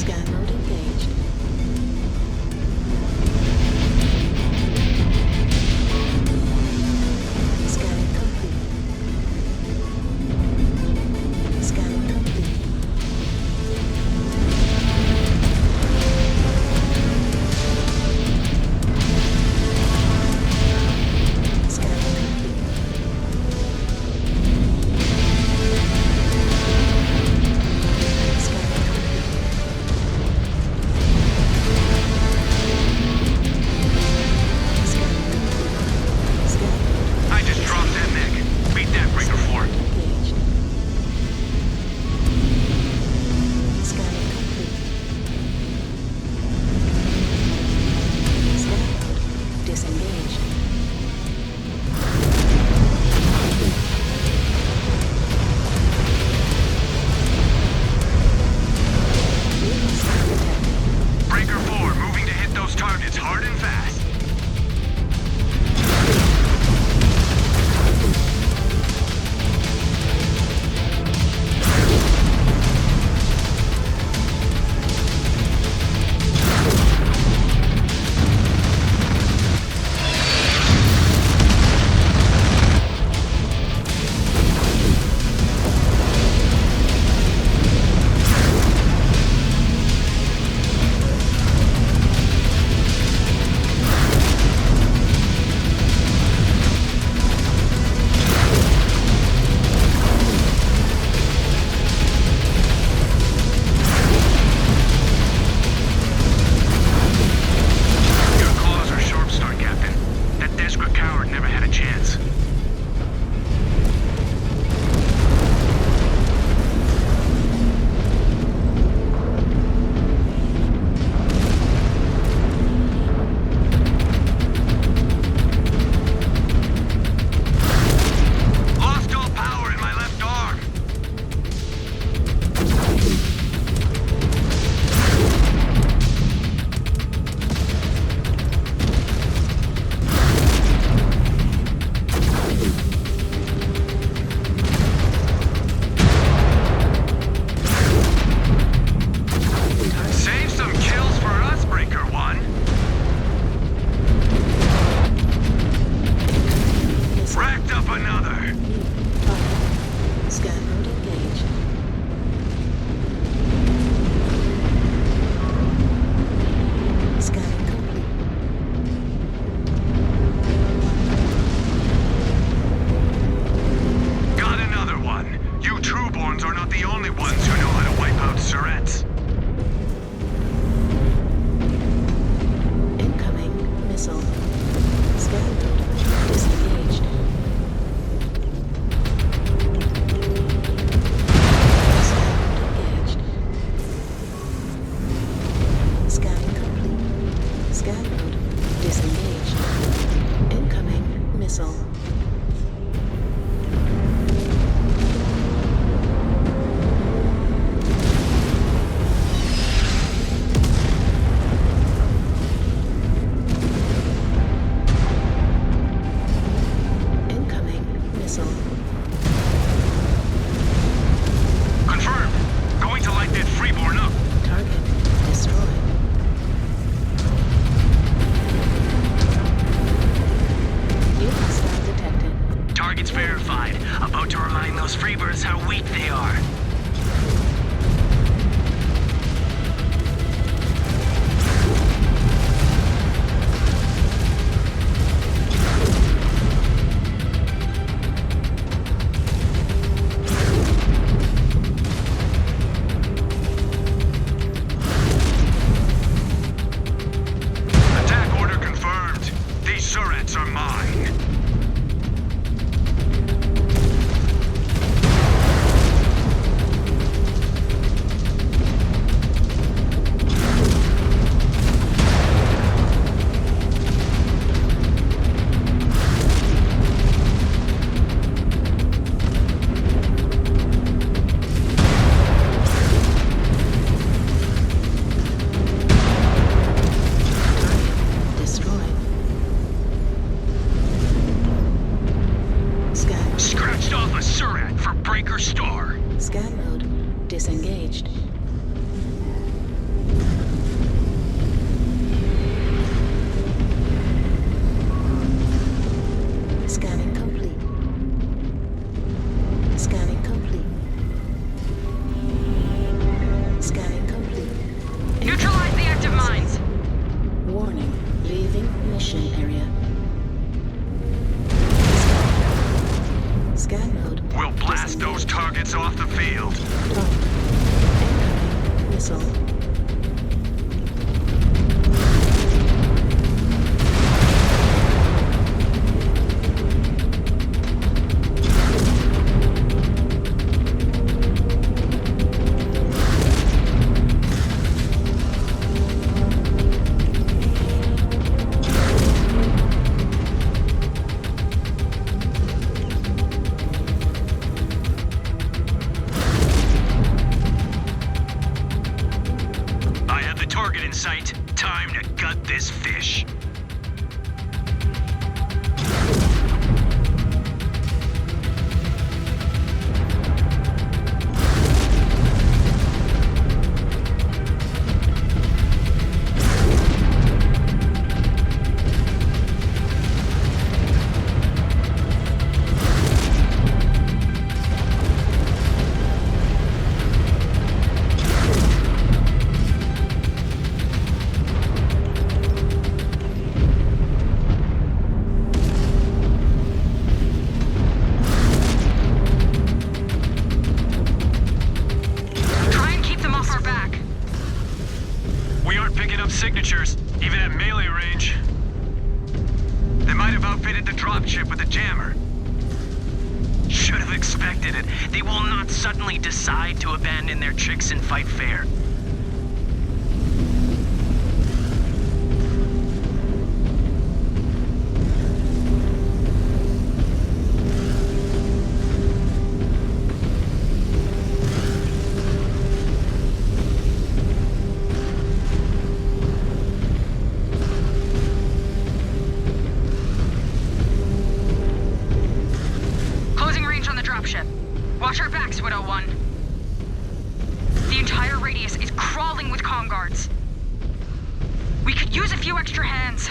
Scan mode engaged. Scanning complete. Scanning complete. Scan mode disengaged. Scanning complete. Scanning complete. Scanning complete. Neutralize the active mines. Warning. Leaving mission area. Scan mode. We'll blast those targets off the field. Incoming missile. Sight. Time to gut this fish. Signatures, even at melee range. They might have outfitted the dropship with a jammer. Should have expected it. They will not suddenly decide to abandon their tricks and fight fair. Watch our backs, Widow One. The entire radius is crawling with comm guards. We could use a few extra hands.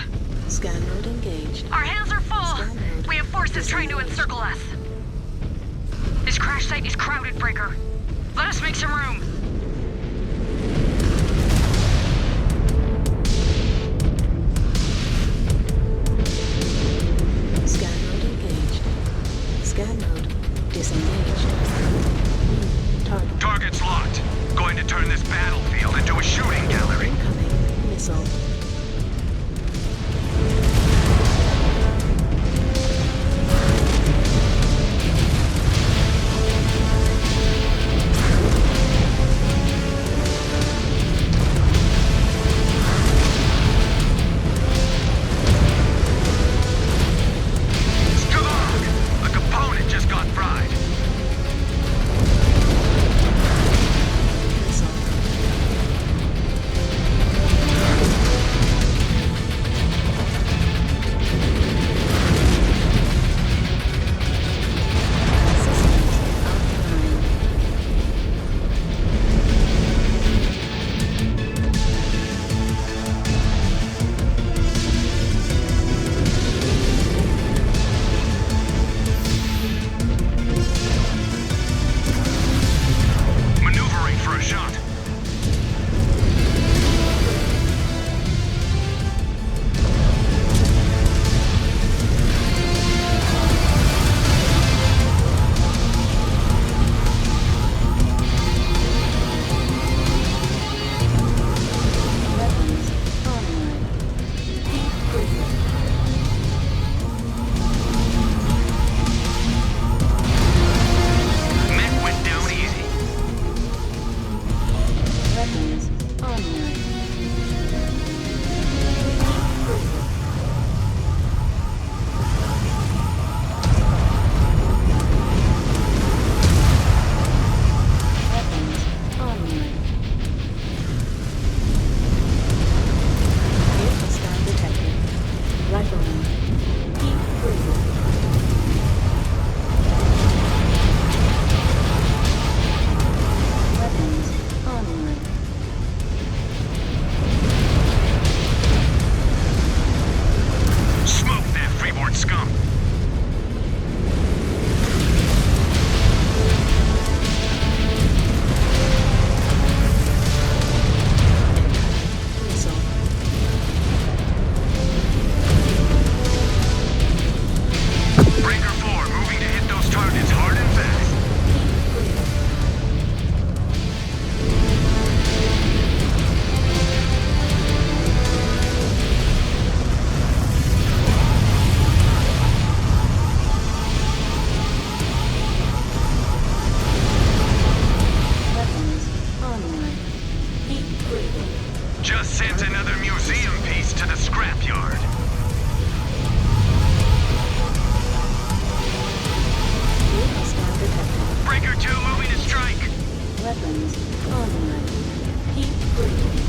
Scan mode engaged. Our hands are full. We have forces trying to encircle us. This crash site is crowded, Breaker. Let us make some room. Scan mode engaged. Scan mode disengaged. Target's locked. Going to turn this battlefield into a shooting gallery. Incoming missile. Weapons online. Heat critical.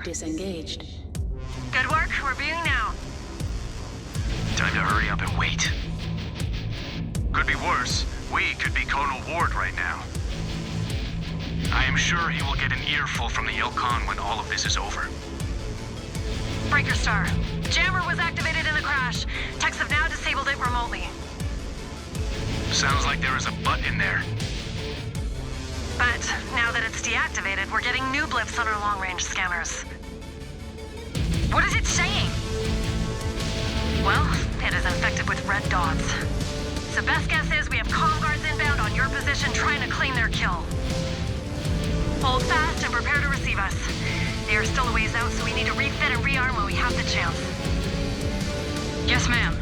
Disengaged. Good work. We're viewing now. Time to hurry up and wait. Could be worse. We could be Colonel Ward right now. I am sure he will get an earful from the ilKhan when all of this is over. Breaker Star. Jammer was activated in the crash. Techs have now disabled it remotely. Sounds like there is a butt in there. But now that it's deactivated, we're getting new blips on our long-range scanners. What is it saying? Well, it is infected with red dots. So best guess is we have comm guards inbound on your position trying to claim their kill. Hold fast and prepare to receive us. They are still a ways out, so we need to refit and rearm when we have the chance. Yes, ma'am.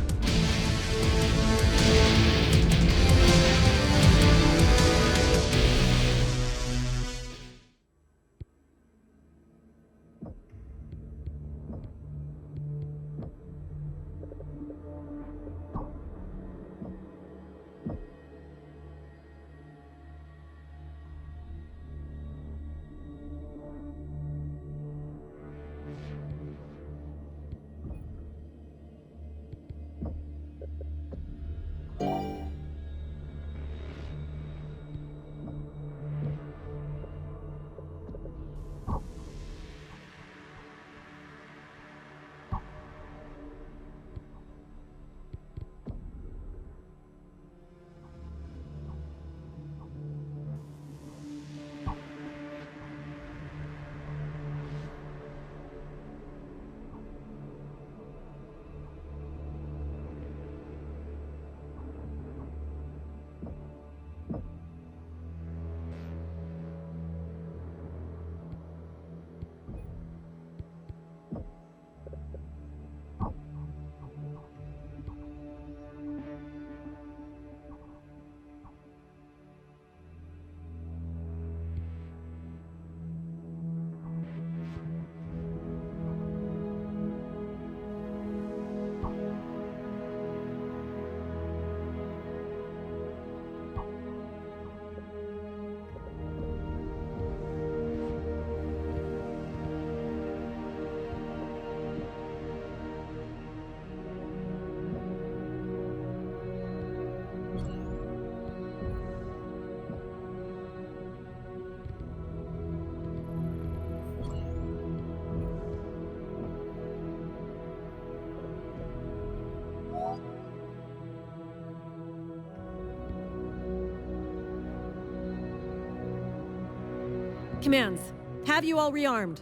Commands, have you all rearmed?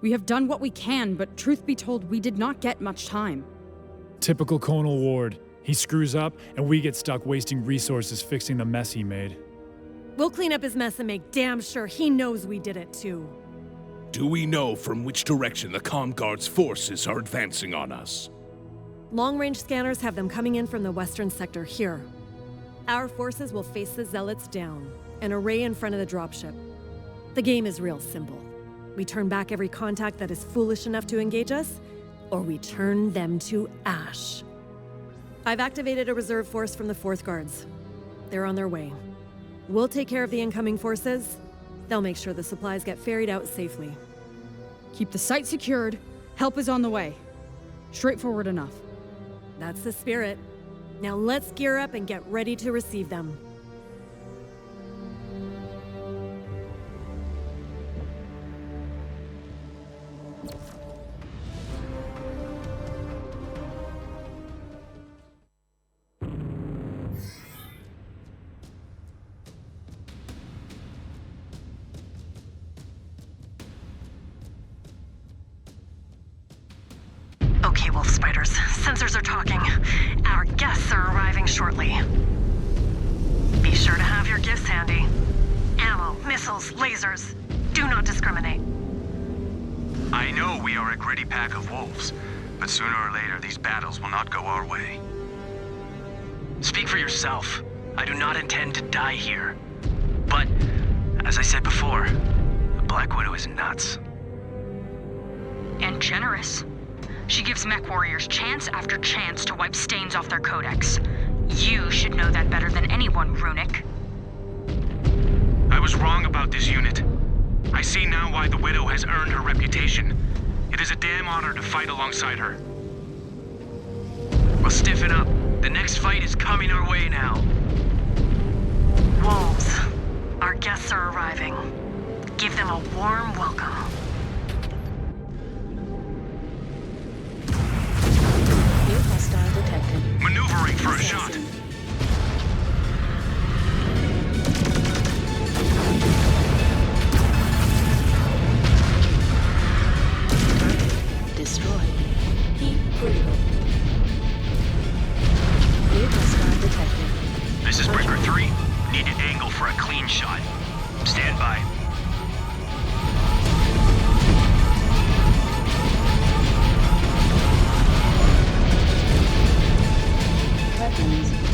We have done what we can, but truth be told, we did not get much time. Typical Colonel Ward. He screws up, and we get stuck wasting resources fixing the mess he made. We'll clean up his mess and make damn sure he knows we did it too. Do we know from which direction the ComGuard's forces are advancing on us? Long-range scanners have them coming in from the western sector here. Our forces will face the Zealots down, an array in front of the dropship. The game is real simple. We turn back every contact that is foolish enough to engage us, or we turn them to ash. I've activated a reserve force from the 4th Guards. They're on their way. We'll take care of the incoming forces. They'll make sure the supplies get ferried out safely. Keep the site secured. Help is on the way. Straightforward enough. That's the spirit. Now let's gear up and get ready to receive them. Okay, Wolf Spiders. Sensors are talking. Our guests are arriving shortly. Be sure to have your gifts handy. Ammo, missiles, lasers. Do not discriminate. I know we are a gritty pack of wolves, but sooner or later these battles will not go our way. Speak for yourself. I do not intend to die here. But, as I said before, the Black Widow is nuts. And generous. She gives MechWarriors chance after chance to wipe stains off their codex. You should know that better than anyone, Runic. I was wrong about this unit. I see now why the Widow has earned her reputation. It is a damn honor to fight alongside her. Well, stiffen up. The next fight is coming our way now. Wolves, our guests are arriving. Give them a warm welcome. New hostile detected. Maneuvering for a shot. Destroyed. Heat critical. New hostile detected. This is Breaker 3. Need an angle for a clean shot. Stand by. Weapons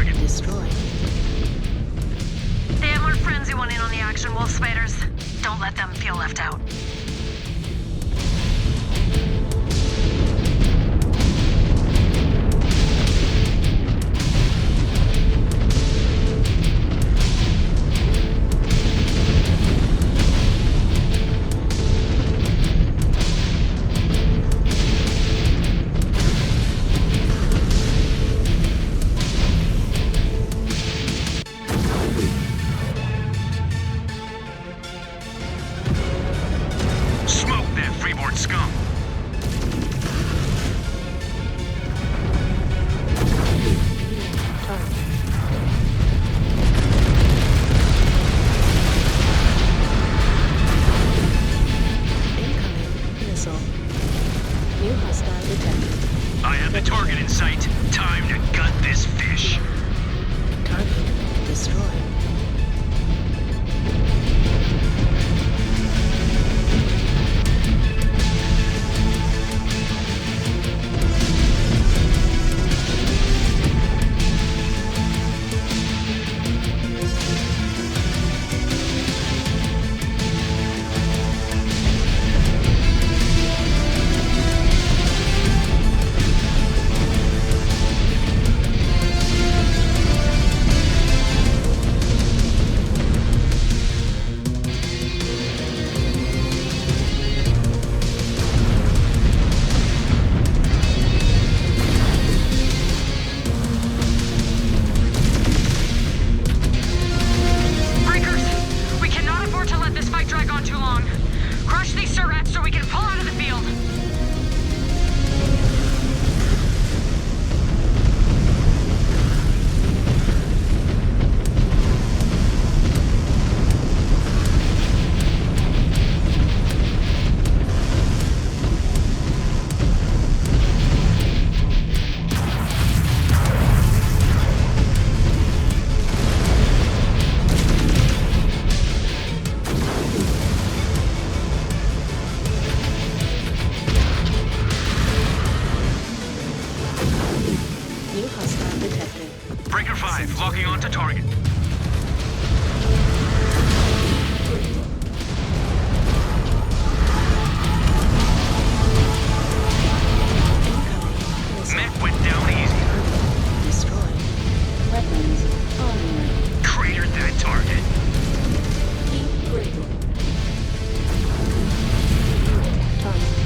target. Destroyed. They have more friends who want in on the action, wolf spiders. Don't let them feel left out. Locking on to target. Mech went down easy. Destroyed. Weapons online. Cratered that target. Keep critical. Target.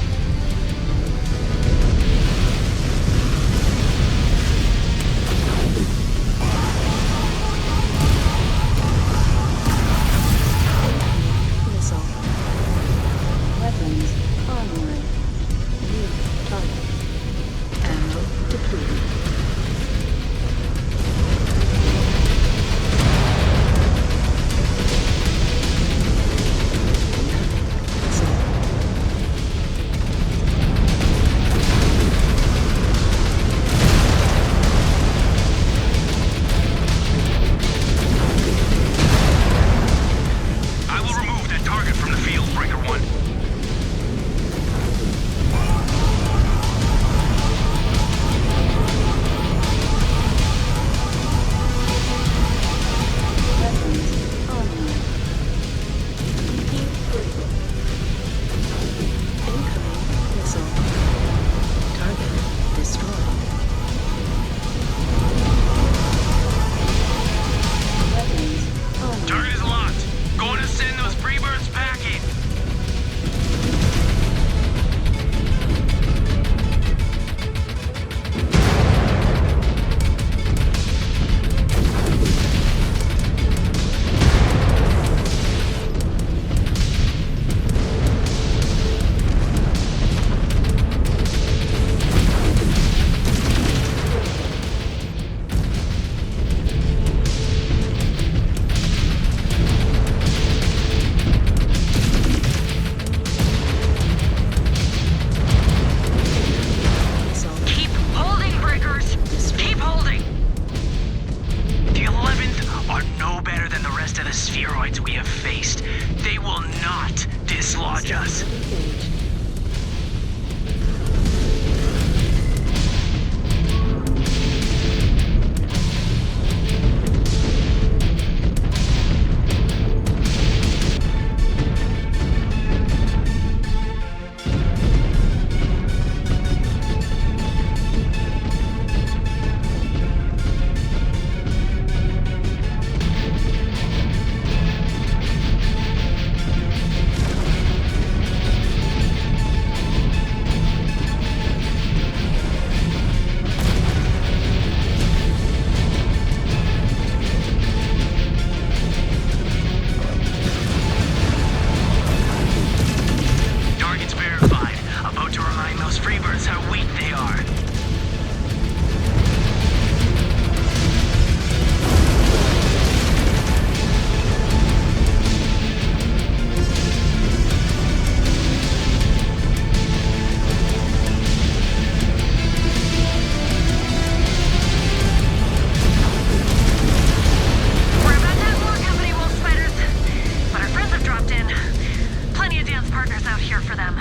Warriors out here for them.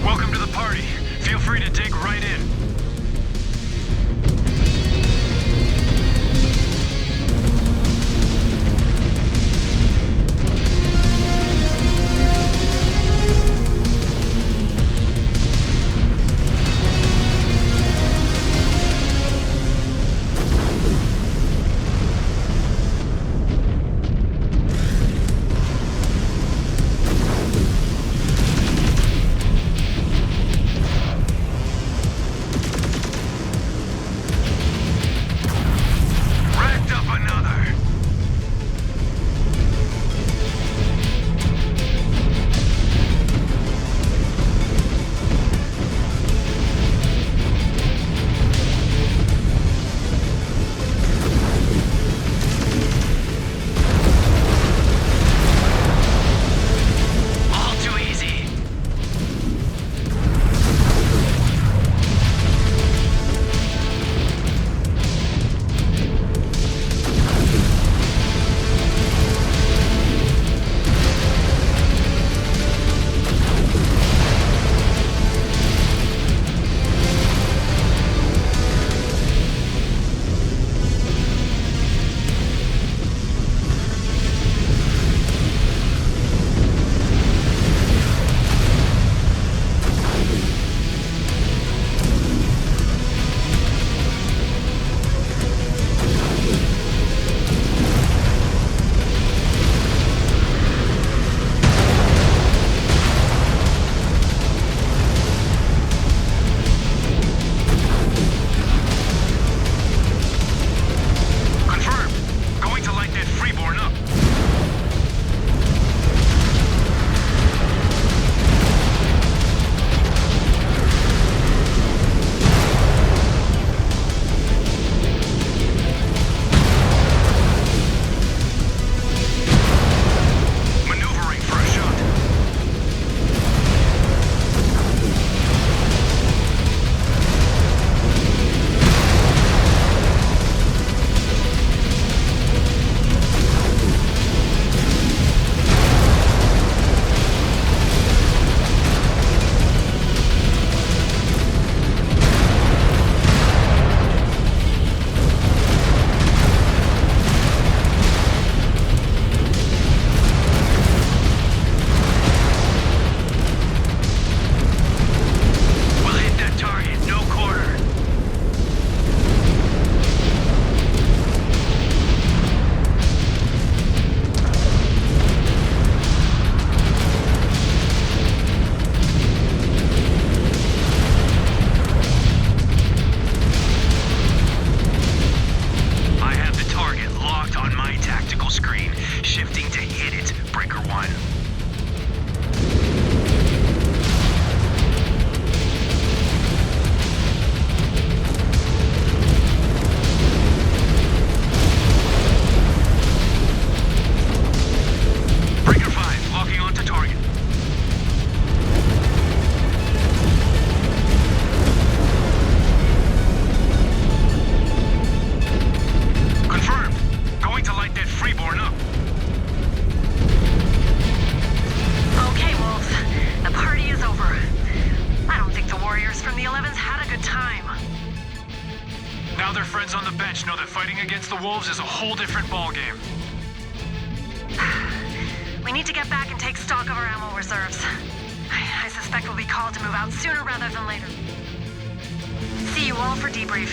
Welcome to the party. Feel free to dig right in. against the Wolves is a whole different ballgame. We need to get back and take stock of our ammo reserves. I suspect we'll be called to move out sooner rather than later. See you all for debrief.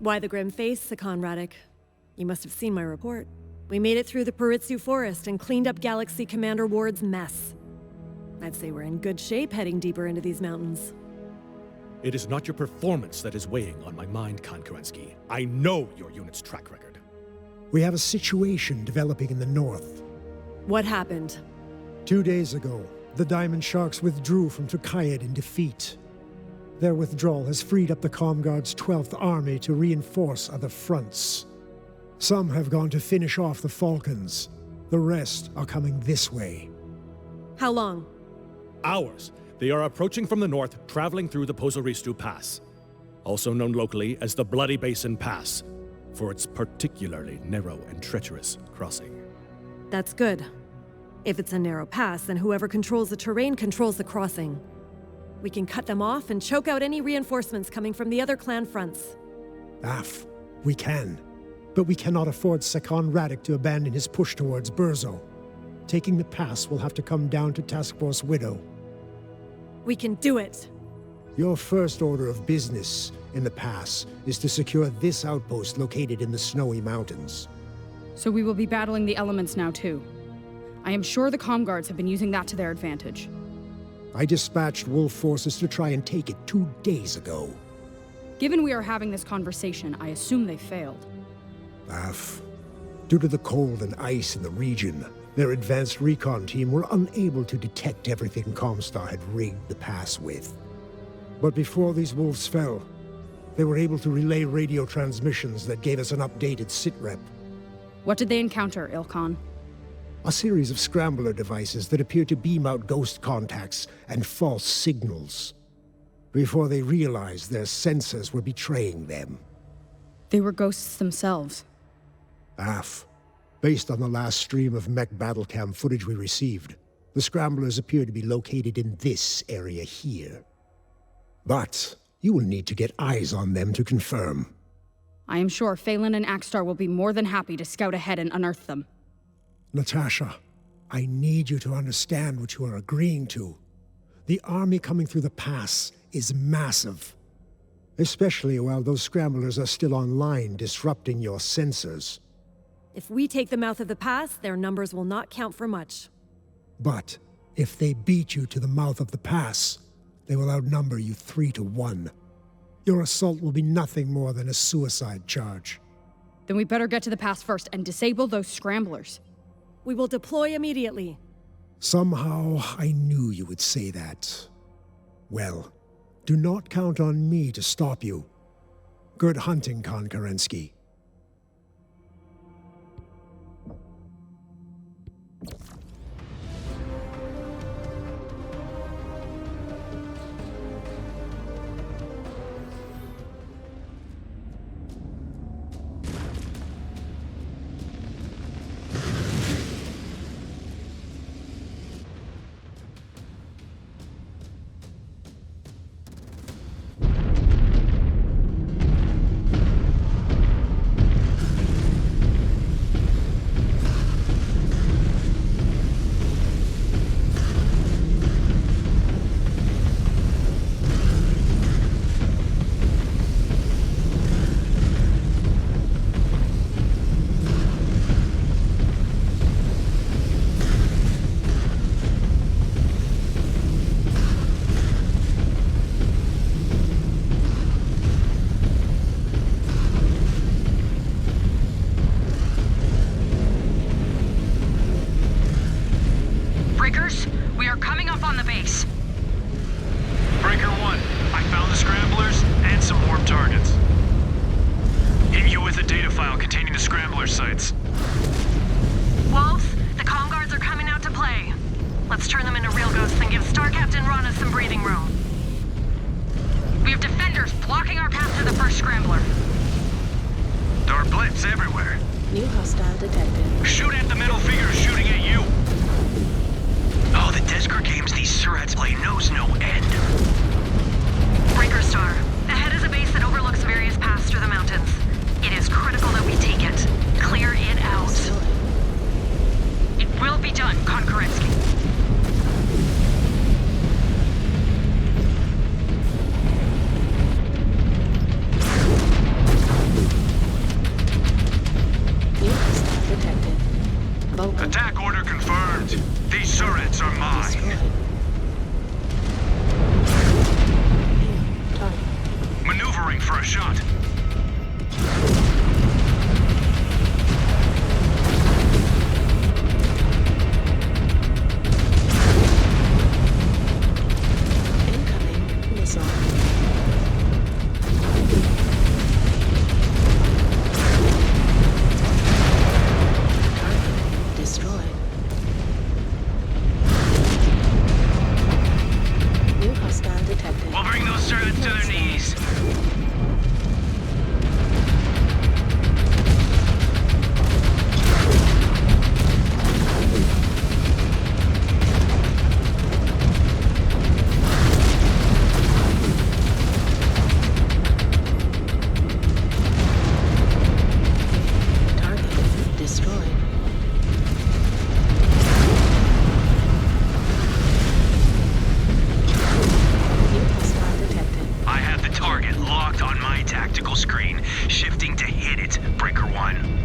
Why the grim face, ilKhan Radek? You must have seen my report. We made it through the Paritsu Forest and cleaned up Galaxy Commander Ward's mess. I'd say we're in good shape heading deeper into these mountains. It is not your performance that is weighing on my mind, Khan Kerensky. I know your unit's track record. We have a situation developing in the north. What happened? 2 days ago, the Diamond Sharks withdrew from Tukayyid in defeat. Their withdrawal has freed up the ComGuard's 12th Army to reinforce other fronts. Some have gone to finish off the Falcons. The rest are coming this way. How long? Hours. They are approaching from the north, traveling through the Pozoristu Pass, also known locally as the Bloody Basin Pass, for its particularly narrow and treacherous crossing. That's good. If it's a narrow pass, then whoever controls the terrain controls the crossing. We can cut them off and choke out any reinforcements coming from the other clan fronts. We can. But we cannot afford ilKhan Radek to abandon his push towards Burzo. Taking the pass will have to come down to Task Force Widow. We can do it! Your first order of business in the pass is to secure this outpost located in the Snowy Mountains. So we will be battling the elements now too. I am sure the ComGuards have been using that to their advantage. I dispatched wolf forces to try and take it 2 days ago. Given we are having this conversation, I assume they failed. Due to the cold and ice in the region, their advanced recon team were unable to detect everything ComStar had rigged the pass with. But before these wolves fell, they were able to relay radio transmissions that gave us an updated sitrep. What did they encounter, ilKhan? A series of scrambler devices that appear to beam out ghost contacts and false signals. Before they realized their sensors were betraying them. They were ghosts themselves. Based on the last stream of mech battlecam footage we received, the scramblers appear to be located in this area here. But you will need to get eyes on them to confirm. I am sure Phelan and Axstar will be more than happy to scout ahead and unearth them. Natasha, I need you to understand what you are agreeing to. The army coming through the pass is massive. Especially while those scramblers are still online, disrupting your sensors. If we take the mouth of the pass, their numbers will not count for much. But if they beat you to the mouth of the pass, they will outnumber you 3-1. Your assault will be nothing more than a suicide charge. Then we better get to the pass first and disable those scramblers. We will deploy immediately. Somehow, I knew you would say that. Well, do not count on me to stop you. Good hunting, Khan Kerensky. screen, shifting to hit it, Breaker 1.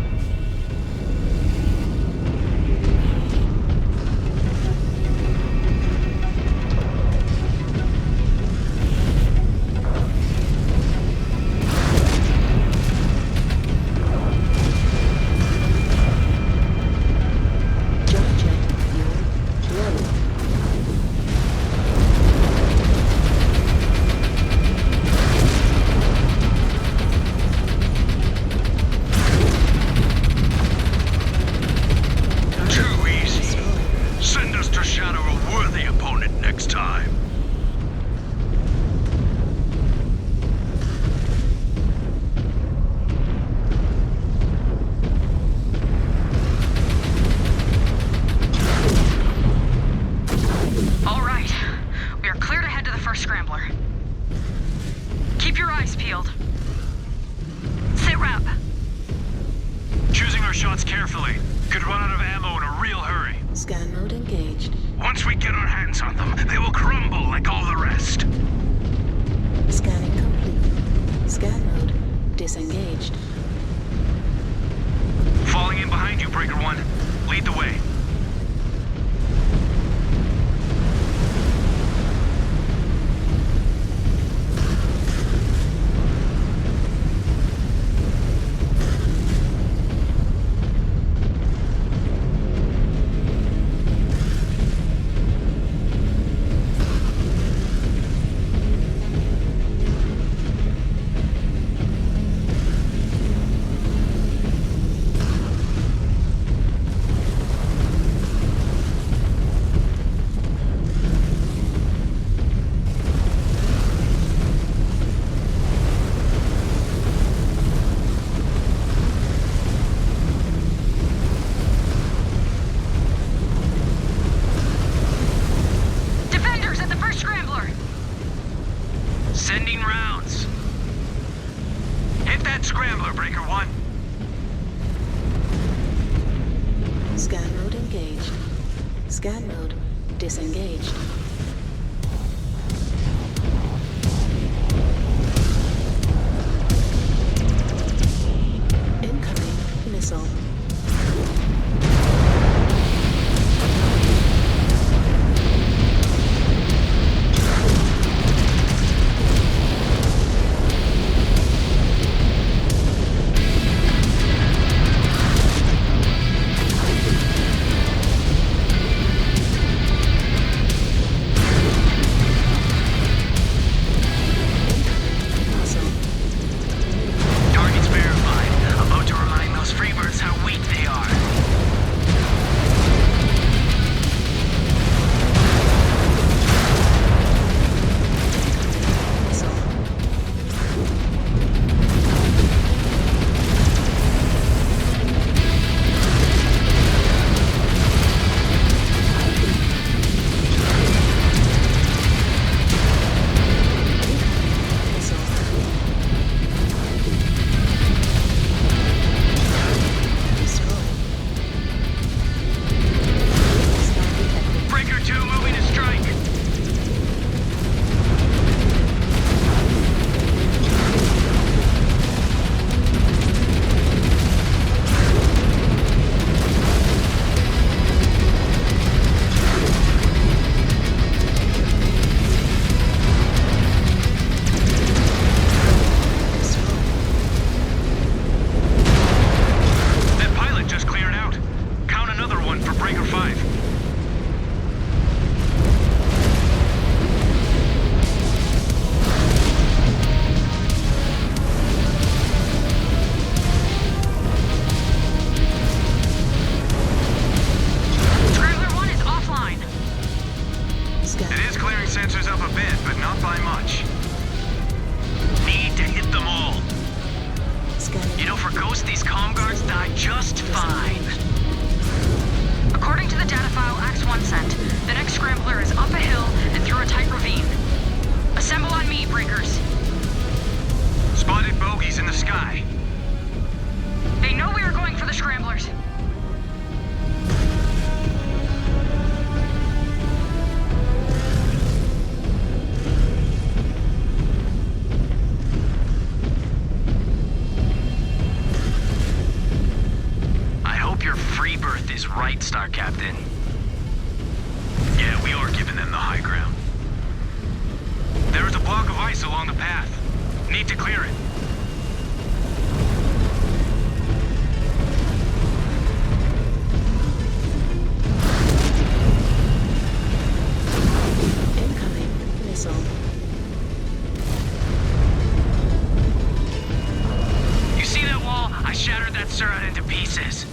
is right, Star Captain. Yeah, we are giving them the high ground. There is a block of ice along the path. Need to clear it. Incoming missile. You see that wall? I shattered that Surra into pieces.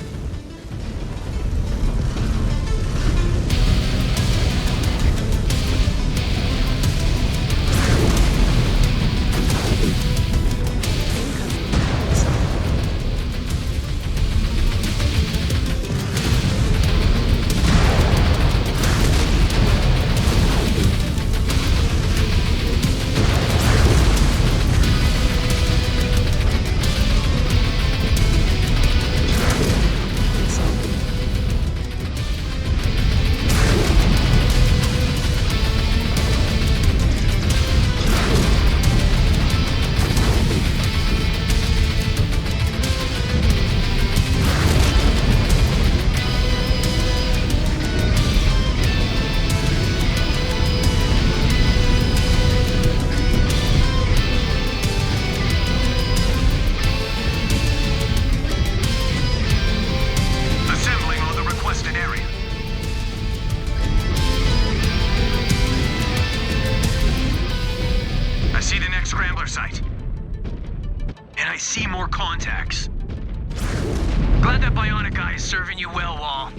Serving you well, Wall.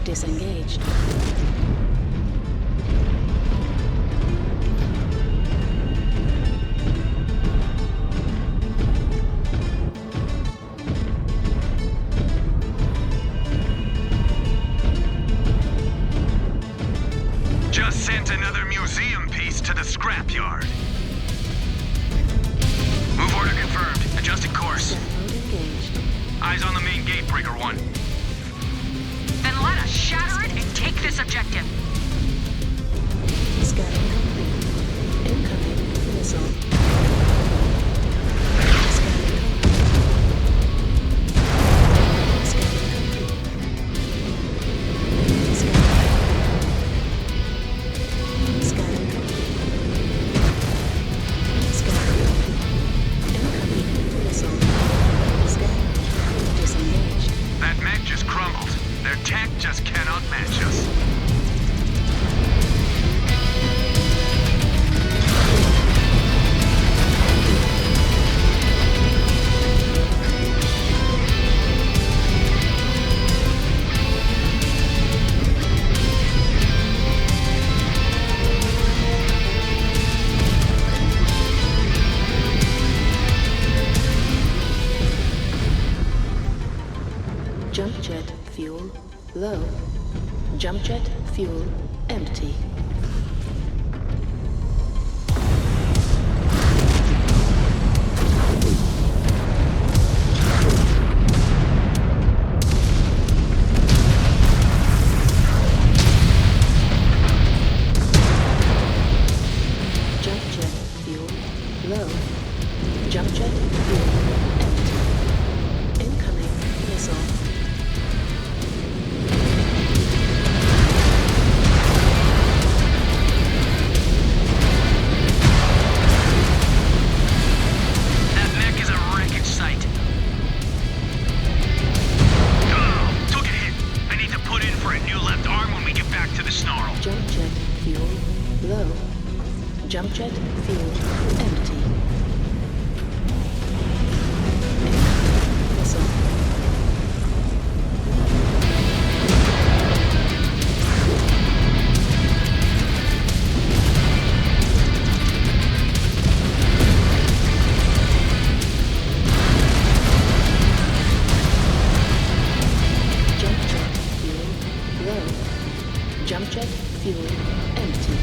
disengaged. Just sent another museum piece to the scrapyard. Move order confirmed. Adjusting course. Mode engaged. Eyes on the main gate, Breaker 1. Then let us shatter it and take this objective. Scanning complete. Incoming missile. Scanning complete. Scanning complete. Scanning complete. Scanning complete. Incoming missile. Scanning. Disengaged. That mech just crumbled. Their tech just cannot match us. Jump jet fuel low. Jump jet fuel empty. Jump jet fuel low. Jump jet fuel empty. Incoming missile. Jump jet fuel empty. Incoming missile. Jump jet fuel low. Jump jet fuel empty.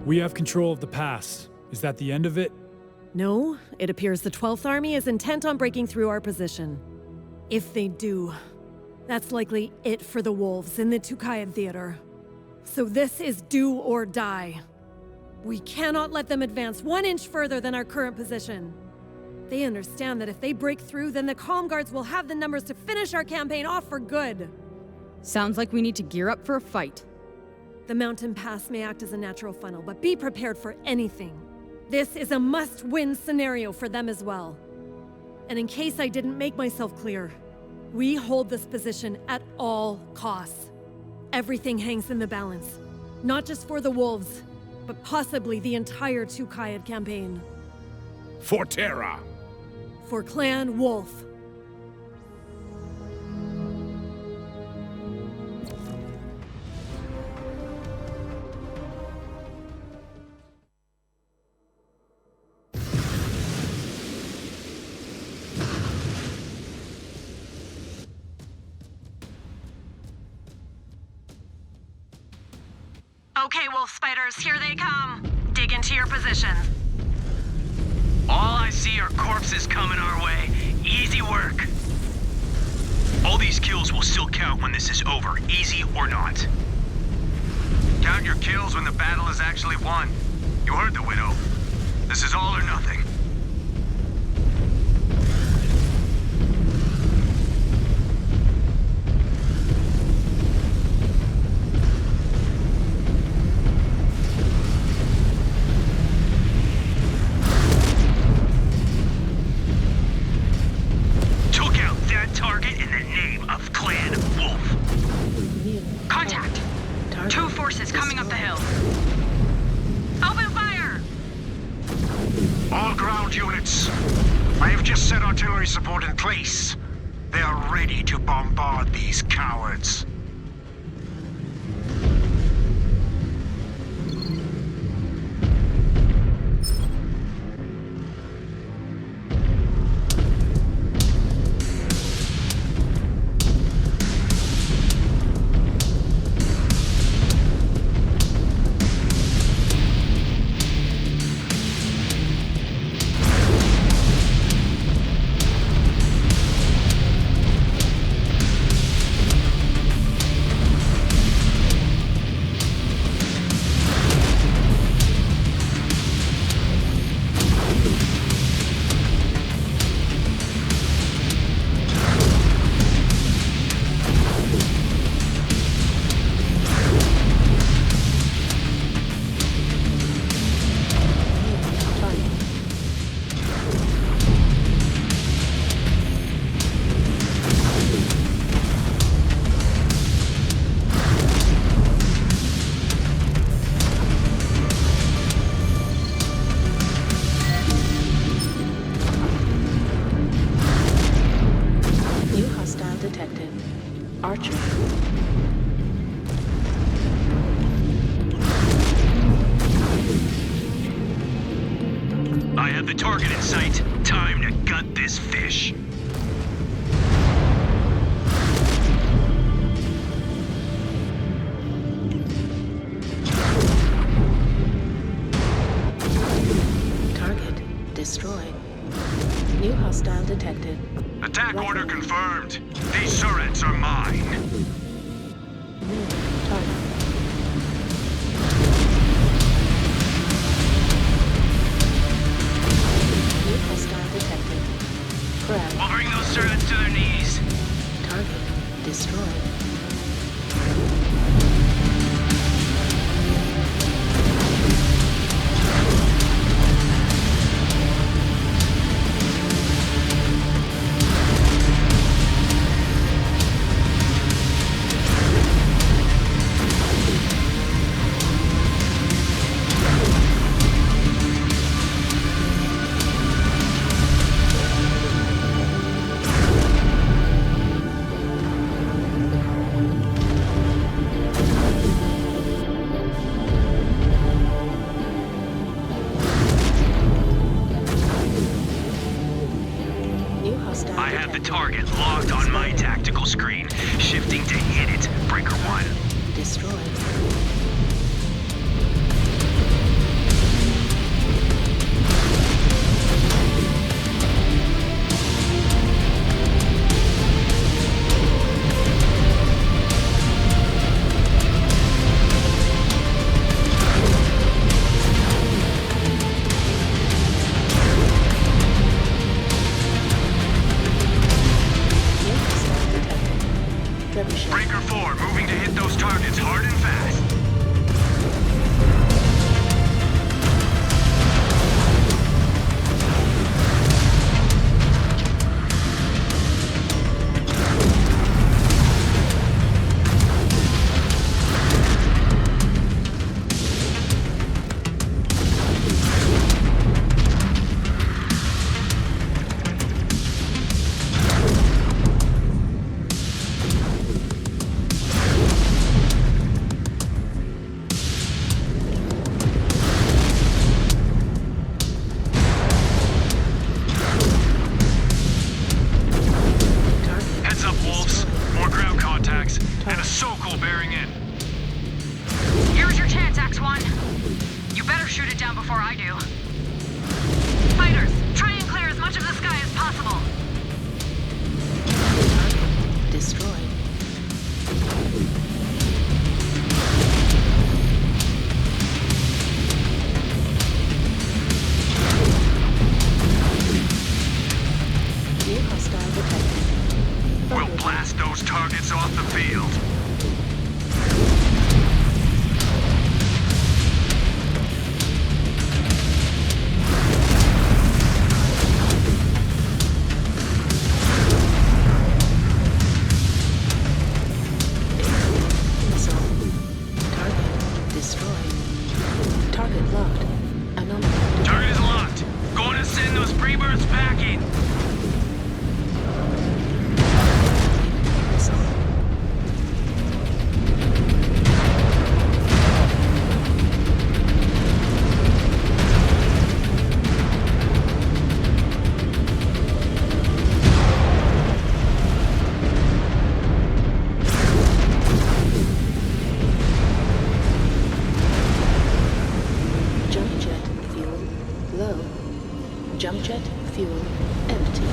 We have control of the pass. Is that the end of it? No, it appears the 12th Army is intent on breaking through our position. If they do, that's likely it for the Wolves in the Tukayyid theater. So this is do or die. We cannot let them advance 1 inch further than our current position. They understand that if they break through, then the Comm Guards will have the numbers to finish our campaign off for good. Sounds like we need to gear up for a fight. The mountain pass may act as a natural funnel, but be prepared for anything. This is a must-win scenario for them as well. And in case I didn't make myself clear, we hold this position at all costs. Everything hangs in the balance. Not just for the Wolves, but possibly the entire Tukayyid campaign. For Terra! For Clan Wolf. Okay, Wolf Spiders, here they come. Dig into your position. All I see are corpses coming our way. Easy work. All these kills will still count when this is over, easy or not. Count your kills when the battle is actually won. You heard the Widow. This is all or nothing. Target in the name of Clan Wolf. Contact! 2 forces coming up the hill. Open fire! All ground units. I have just set artillery support in place. They are ready to bombard these cowards. I have the target in sight. Time to gut this fish. Target destroyed. New hostile detected. Attack order confirmed. These turrets are mine. New target. New hostile detected. Grab. We'll bring those turrets to their knees. Target destroyed. I have the target locked on my tactical screen. Shifting to hit it. Breaker 1. Destroyed. Breaker 4, moving to hit those targets hard and fast. Jump jet fuel empty.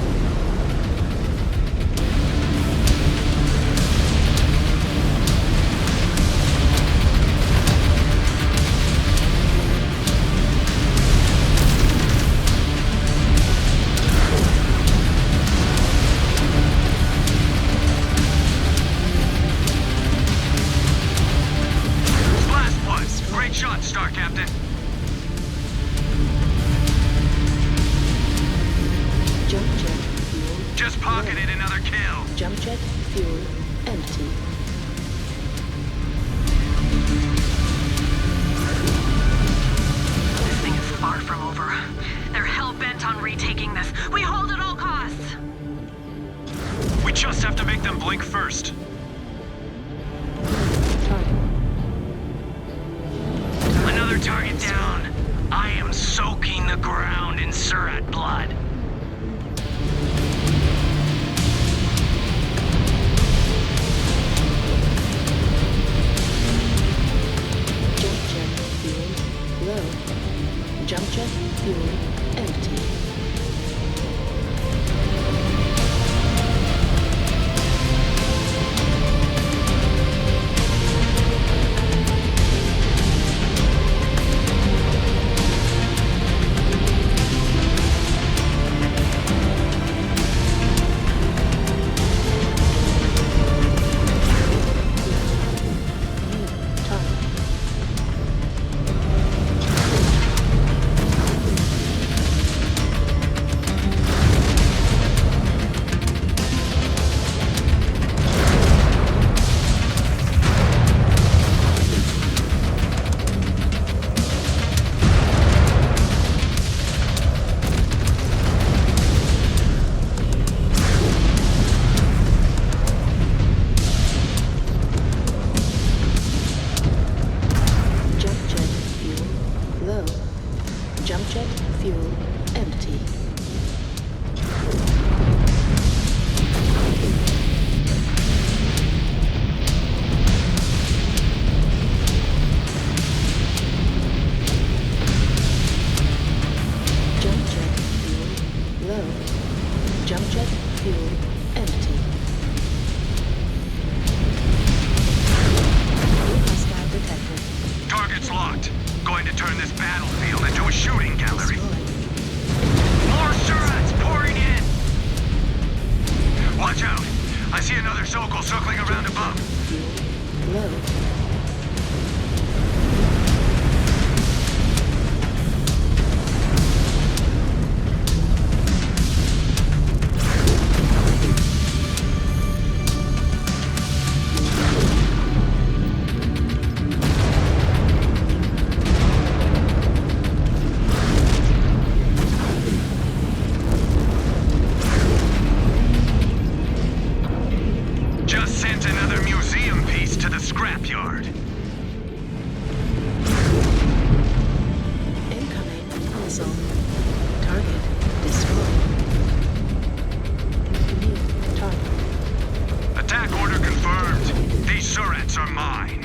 Blast one! Great shot, Star Captain. Just pocketed another kill. Jump jet fuel empty. This thing is far from over. They're hell-bent on retaking this. We hold at all costs. We just have to make them blink first. Another target down. I am soaking the ground in Surat blood. Jump jet fuel empty. I see another Sokol circling around above. Fuel low. Just sent another museum piece to the scrapyard. Incoming missile. Target destroyed. New target. Attack order confirmed. These turrets are mine.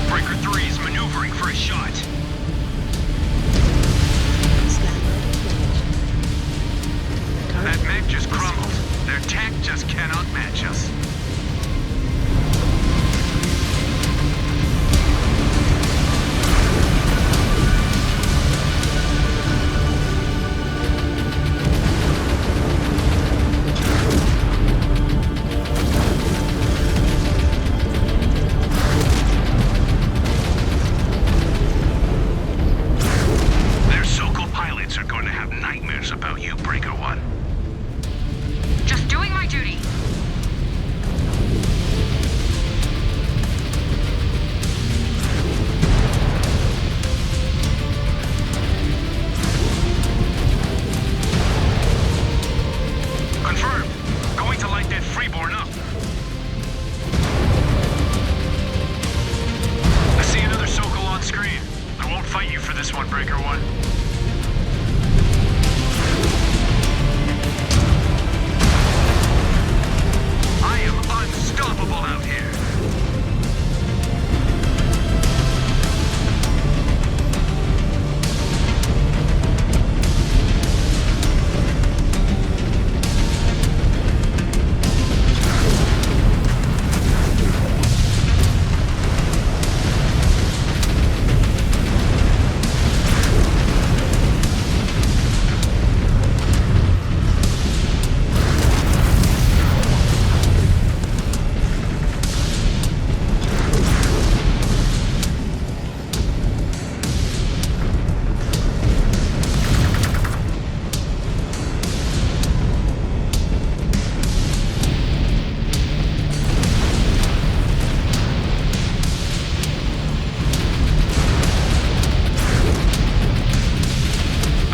Breaker 3's maneuvering for a shot. That mech just crumbled. Their tech just cannot match us. Their Sokol pilots are going to have nightmares about you, Breaker 1. Just doing my duty. Confirmed. Going to light that freeborn up. I see another Sokol on screen. I won't fight you for this one, Breaker 1. I am unstoppable out here.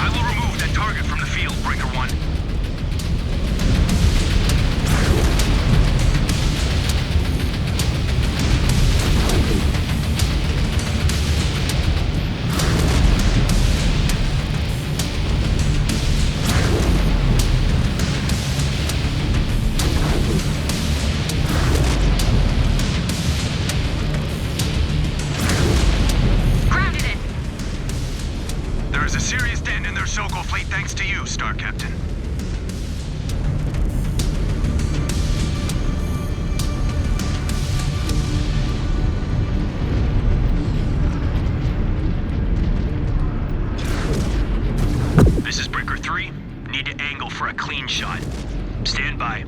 I will remove that target from the field, Breaker 1. Grounded it. There is a serious dent in their Sokol fleet thanks to you, Star Captain. This is Breaker 3. Need to angle for a clean shot. Stand by.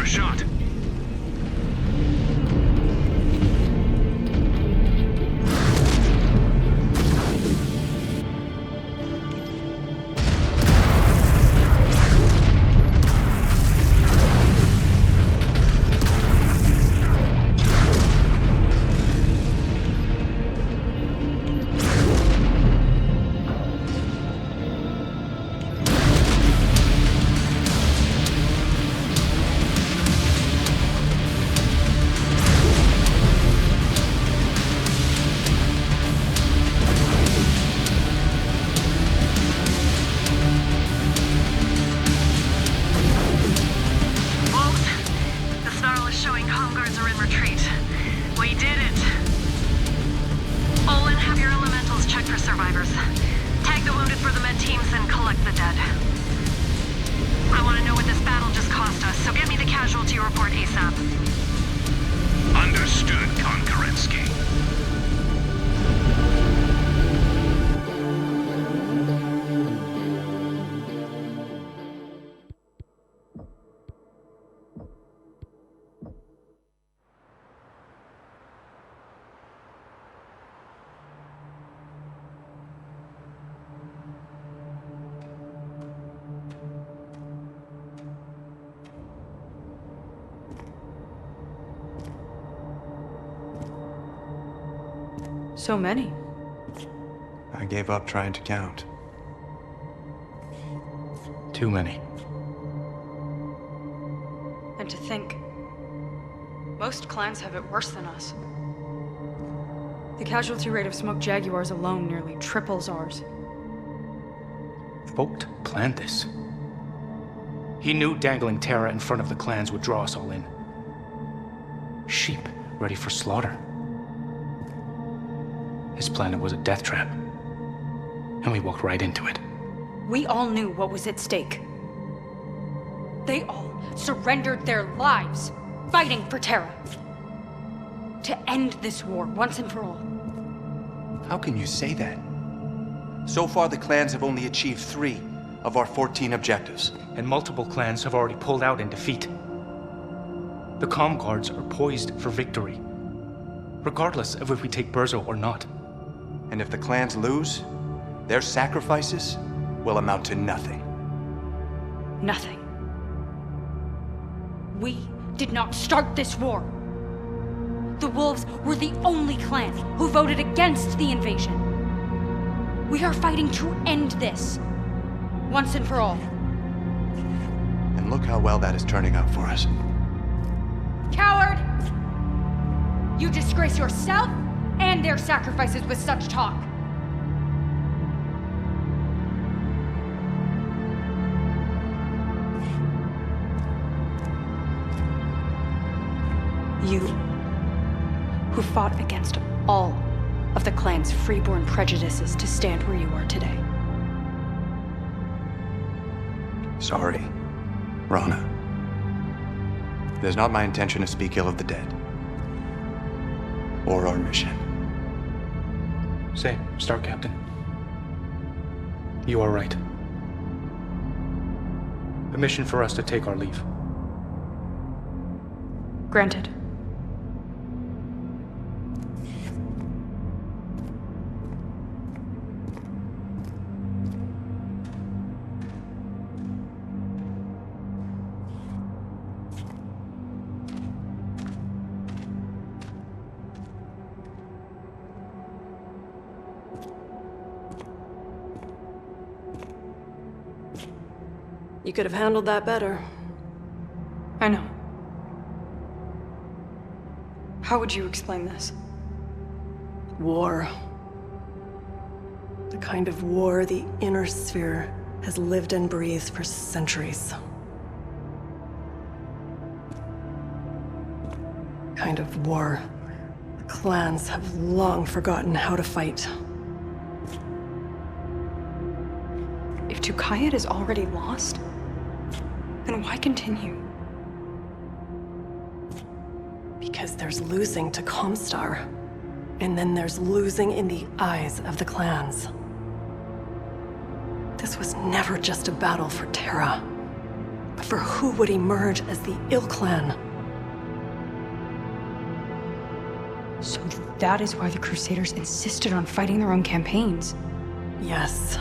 a shot. So many. I gave up trying to count. Too many. And to think, most clans have it worse than us. The casualty rate of smoked jaguars alone nearly triples ours. Vogt planned this. He knew dangling Terra in front of the clans would draw us all in. Sheep ready for slaughter. His planet was a death trap, and we walked right into it. We all knew what was at stake. They all surrendered their lives, fighting for Terra. To end this war once and for all. How can you say that? So far, the clans have only achieved 3 of our 14 objectives. And multiple clans have already pulled out in defeat. The Com Guards are poised for victory, regardless of if we take Burzo or not. And if the clans lose, their sacrifices will amount to nothing. Nothing. We did not start this war. The Wolves were the only clan who voted against the invasion. We are fighting to end this, once and for all. And look how well that is turning out for us. Coward! You disgrace yourself and their sacrifices with such talk. You, who fought against all of the clan's freeborn prejudices to stand where you are today. Sorry, Rana. It is not my intention to speak ill of the dead. Or our mission. Same, Star Captain. You are right. A mission for us to take our leave. Granted. You could have handled that better. I know. How would you explain this? War. The kind of war the inner sphere has lived and breathed for centuries. Kind of war the clans have long forgotten how to fight. If Tukayyid is already lost, then why continue? Because there's losing to ComStar, and then there's losing in the eyes of the clans. This was never just a battle for Terra. But for who would emerge as the ilKhan? So that is why the Crusaders insisted on fighting their own campaigns. Yes.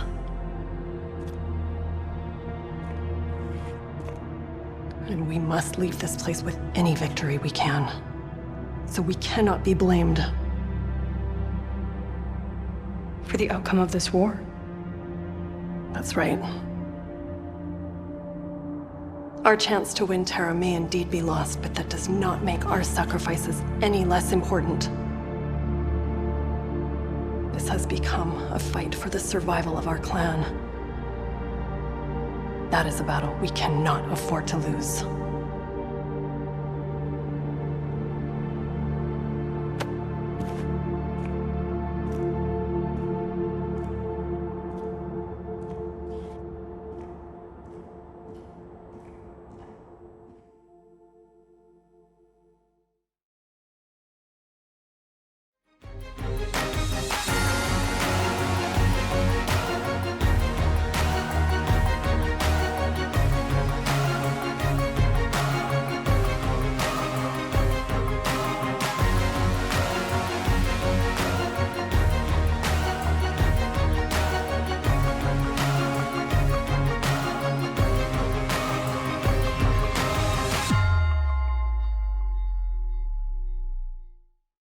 And we must leave this place with any victory we can. So we cannot be blamed. For the outcome of this war? That's right. Our chance to win Terra may indeed be lost, but that does not make our sacrifices any less important. This has become a fight for the survival of our clan. That is a battle we cannot afford to lose.